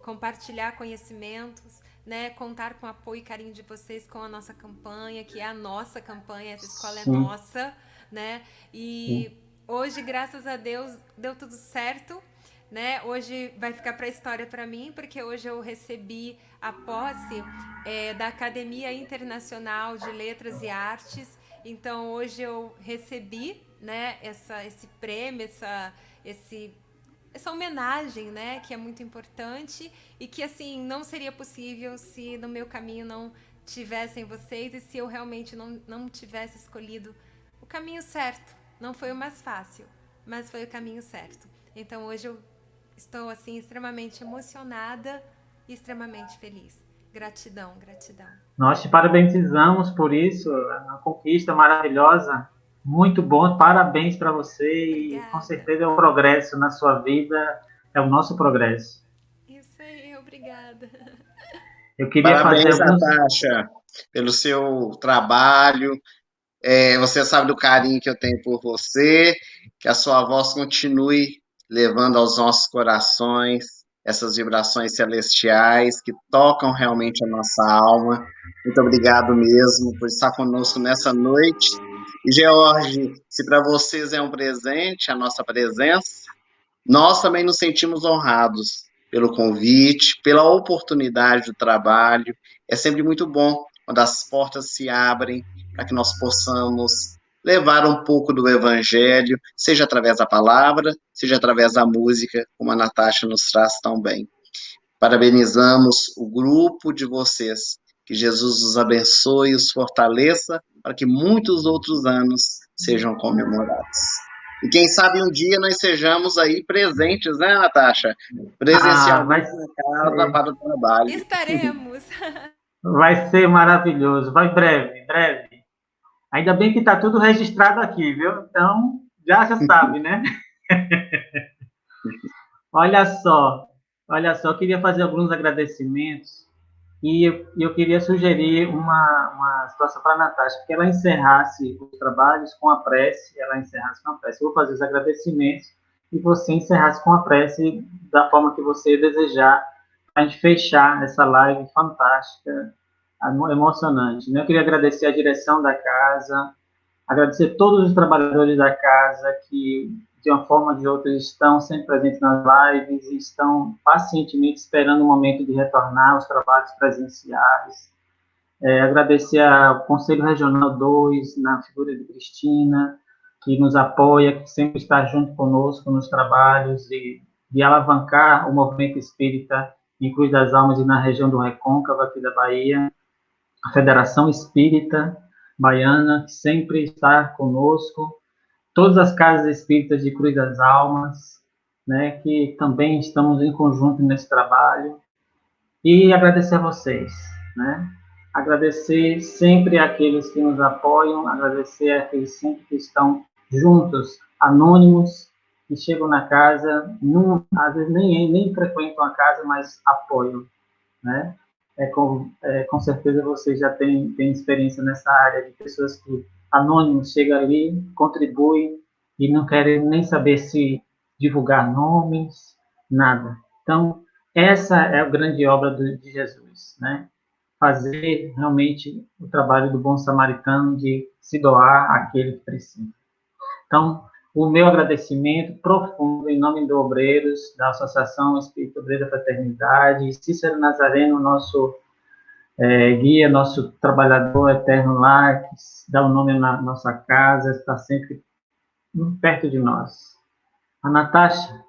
compartilhar conhecimentos, né, contar com o apoio e carinho de vocês com a nossa campanha, que é a nossa campanha, essa escola é nossa, né, e hoje, graças a Deus, deu tudo certo, né, hoje vai ficar para a história para mim, porque hoje eu recebi a posse da Academia Internacional de Letras e Artes, então hoje eu recebi, né, esse prêmio, essa homenagem, né, que é muito importante e que, assim, não seria possível se no meu caminho não tivessem vocês e se eu realmente não tivesse escolhido o caminho certo. Não foi o mais fácil, mas foi o caminho certo. Então, hoje eu estou, assim, extremamente emocionada e extremamente feliz. Gratidão, gratidão. Nós te parabenizamos por isso, uma conquista maravilhosa. Muito bom, parabéns para você. Obrigada. E com certeza é um progresso na sua vida, é o nosso progresso. Isso aí, obrigada. Eu queria parabéns, Natasha, pelo seu trabalho. Você sabe do carinho que eu tenho por você, que a sua voz continue levando aos nossos corações essas vibrações celestiais que tocam realmente a nossa alma. Muito obrigado mesmo por estar conosco nessa noite. E, George, se para vocês é um presente a nossa presença, Nós também nos sentimos honrados pelo convite, pela oportunidade do trabalho. É sempre muito bom quando as portas se abrem para que nós possamos levar um pouco do Evangelho, seja através da palavra, seja através da música, como a Natasha nos traz tão bem. Parabenizamos o grupo de vocês. Que Jesus os abençoe e os fortaleça para que muitos outros anos sejam comemorados. E quem sabe um dia nós sejamos aí presentes, né, Natasha? Vai Presencialmente na casa ser, para o trabalho. Estaremos. vai ser maravilhoso. Vai breve, breve. Ainda bem que está tudo registrado aqui, viu? Então, já sabe, né? Olha só, eu queria fazer alguns agradecimentos e eu queria sugerir uma situação para a Natasha, que ela encerrasse os trabalhos com a prece, Eu vou fazer os agradecimentos e você encerrasse com a prece da forma que você desejar, para a gente fechar essa live fantástica, emocionante, né? Eu queria agradecer a direção da casa, agradecer a todos os trabalhadores da casa que, de uma forma ou de outra, estão sempre presentes nas lives e estão pacientemente esperando o momento de retornar aos trabalhos presenciais. Agradecer ao Conselho Regional 2, na figura de Cristina, que nos apoia, que sempre está junto conosco nos trabalhos de alavancar o movimento espírita em Cruz das Almas e na região do Recôncavo, aqui da Bahia. A Federação Espírita Baiana, que sempre está conosco, todas as casas espíritas de Cruz das Almas, né, que também estamos em conjunto nesse trabalho, e agradecer a vocês, né, agradecer sempre àqueles que nos apoiam, agradecer àqueles sempre que estão juntos, anônimos, que chegam na casa, às vezes nem frequentam a casa, mas apoiam, né. Com certeza vocês já têm experiência nessa área de pessoas que anônimos chegam ali, contribuem e não querem nem saber se divulgar nomes, nada. Então, essa é a grande obra de Jesus, né? Fazer realmente o trabalho do bom samaritano de se doar àquele que precisa. Então, o meu agradecimento profundo em nome do Obreiros, da Associação Espírita Obreira Fraternidade, Cícero Nazareno, nosso guia, nosso trabalhador eterno lá, que dá o nome na nossa casa, está sempre perto de nós. A Natasha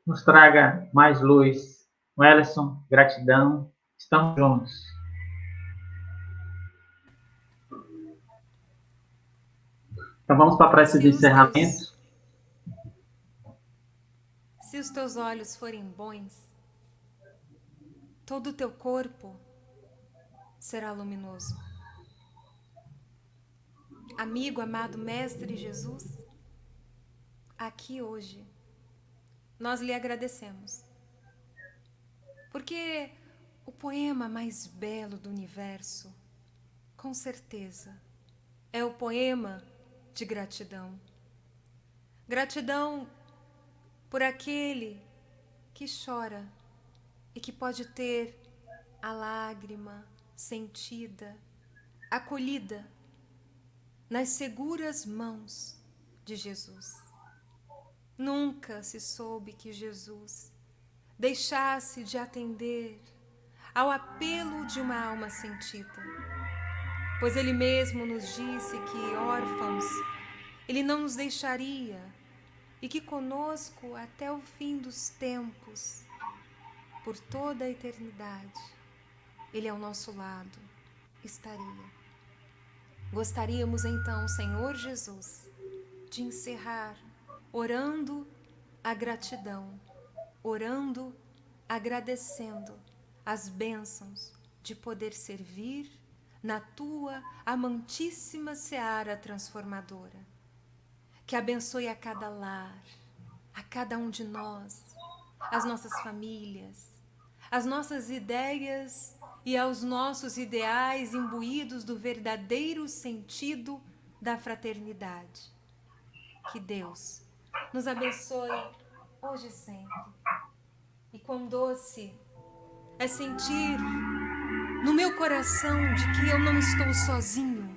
nos traga mais luz. Wellington, gratidão. Estamos juntos. Então vamos para a prece de encerramento. Se os teus olhos forem bons, todo o teu corpo será luminoso. Amigo, amado Mestre Jesus, aqui hoje nós lhe agradecemos, porque o poema mais belo do universo, com certeza, é o poema de gratidão. Gratidão por aquele que chora e que pode ter a lágrima sentida, acolhida nas seguras mãos de Jesus. Nunca se soube que Jesus deixasse de atender ao apelo de uma alma sentida, pois ele mesmo nos disse que órfãos ele não nos deixaria e que conosco até o fim dos tempos, por toda a eternidade, ele ao nosso lado estaria. Gostaríamos então, Senhor Jesus, de encerrar orando a gratidão, orando, agradecendo as bênçãos de poder servir na tua amantíssima seara transformadora. Que abençoe a cada lar, a cada um de nós, as nossas famílias, as nossas ideias e aos nossos ideais imbuídos do verdadeiro sentido da fraternidade. Que Deus nos abençoe hoje e sempre. E quão doce é sentir no meu coração de que eu não estou sozinho.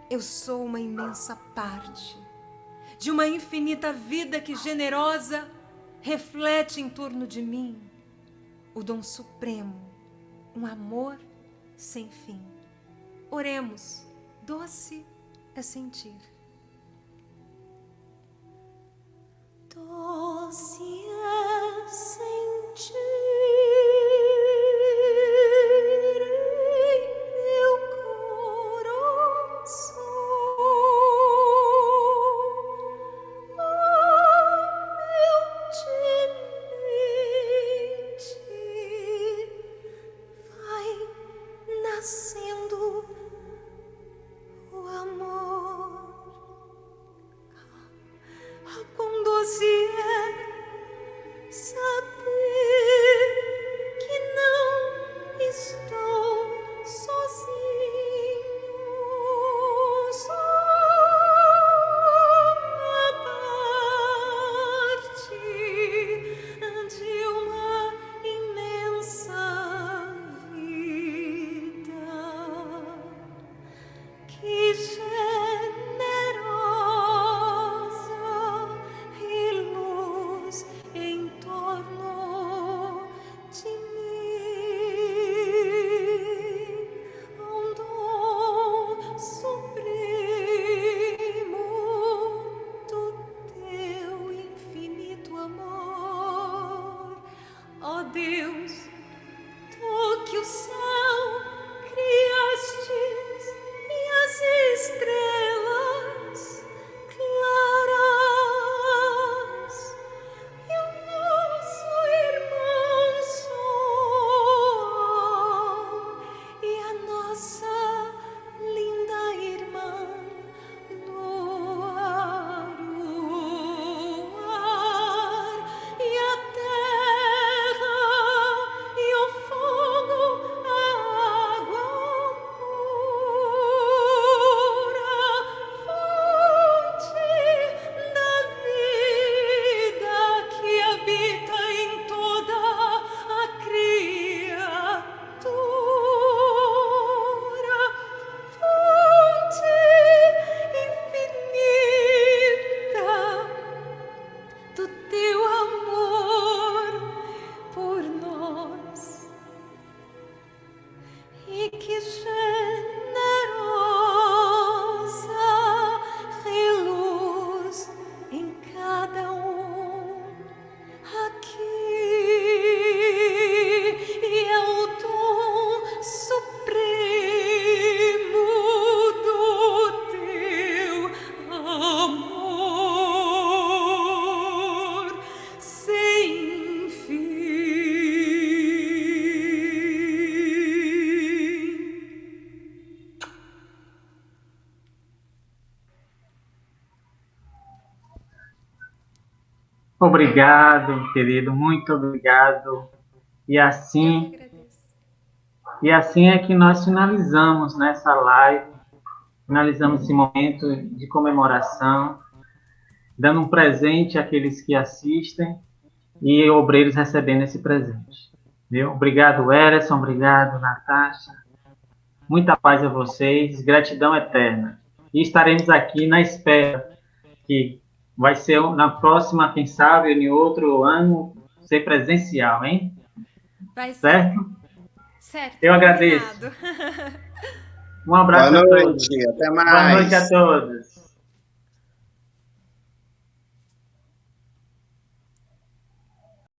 Eu sou uma imensa parte de uma infinita vida que generosa reflete em torno de mim o dom supremo, um amor sem fim. Oremos, doce é sentir. Doce é sentir em meu coração a humildemente vai nascendo o amor. Quão doce é saber que não estou sozinho, só uma parte de uma imensa vida. Que generosa e luz em torno de mim, um dom supremo do teu infinito amor. Ó Deus, tu que o céu criastes e as estrelas claras e o nosso irmão Sol e a nossa linda irmã Luar, o ar e a terra e o fogo, a água pura, fonte da vida que habita em toda a criatura, fonte infinita do teu amor por nós. E que generosa reluz em cada aqui, e é o dom supremo do teu amor sem fim. Obrigado, querido, muito obrigado. E Eu assim, que agradeço. e assim é que nós finalizamos nessa live, finalizamos esse momento de comemoração, dando um presente àqueles que assistem e obreiros recebendo esse presente. Viu? Obrigado, Emerson, obrigado, Natasha. Muita paz a vocês, gratidão eterna. E estaremos aqui na espera, que vai ser na próxima, quem sabe, em outro ano, ser presencial, hein? Vai ser. Certo? Certo. Eu agradeço. Combinado. Um abraço Boa a todos. noite, até Boa noite a mais. todos.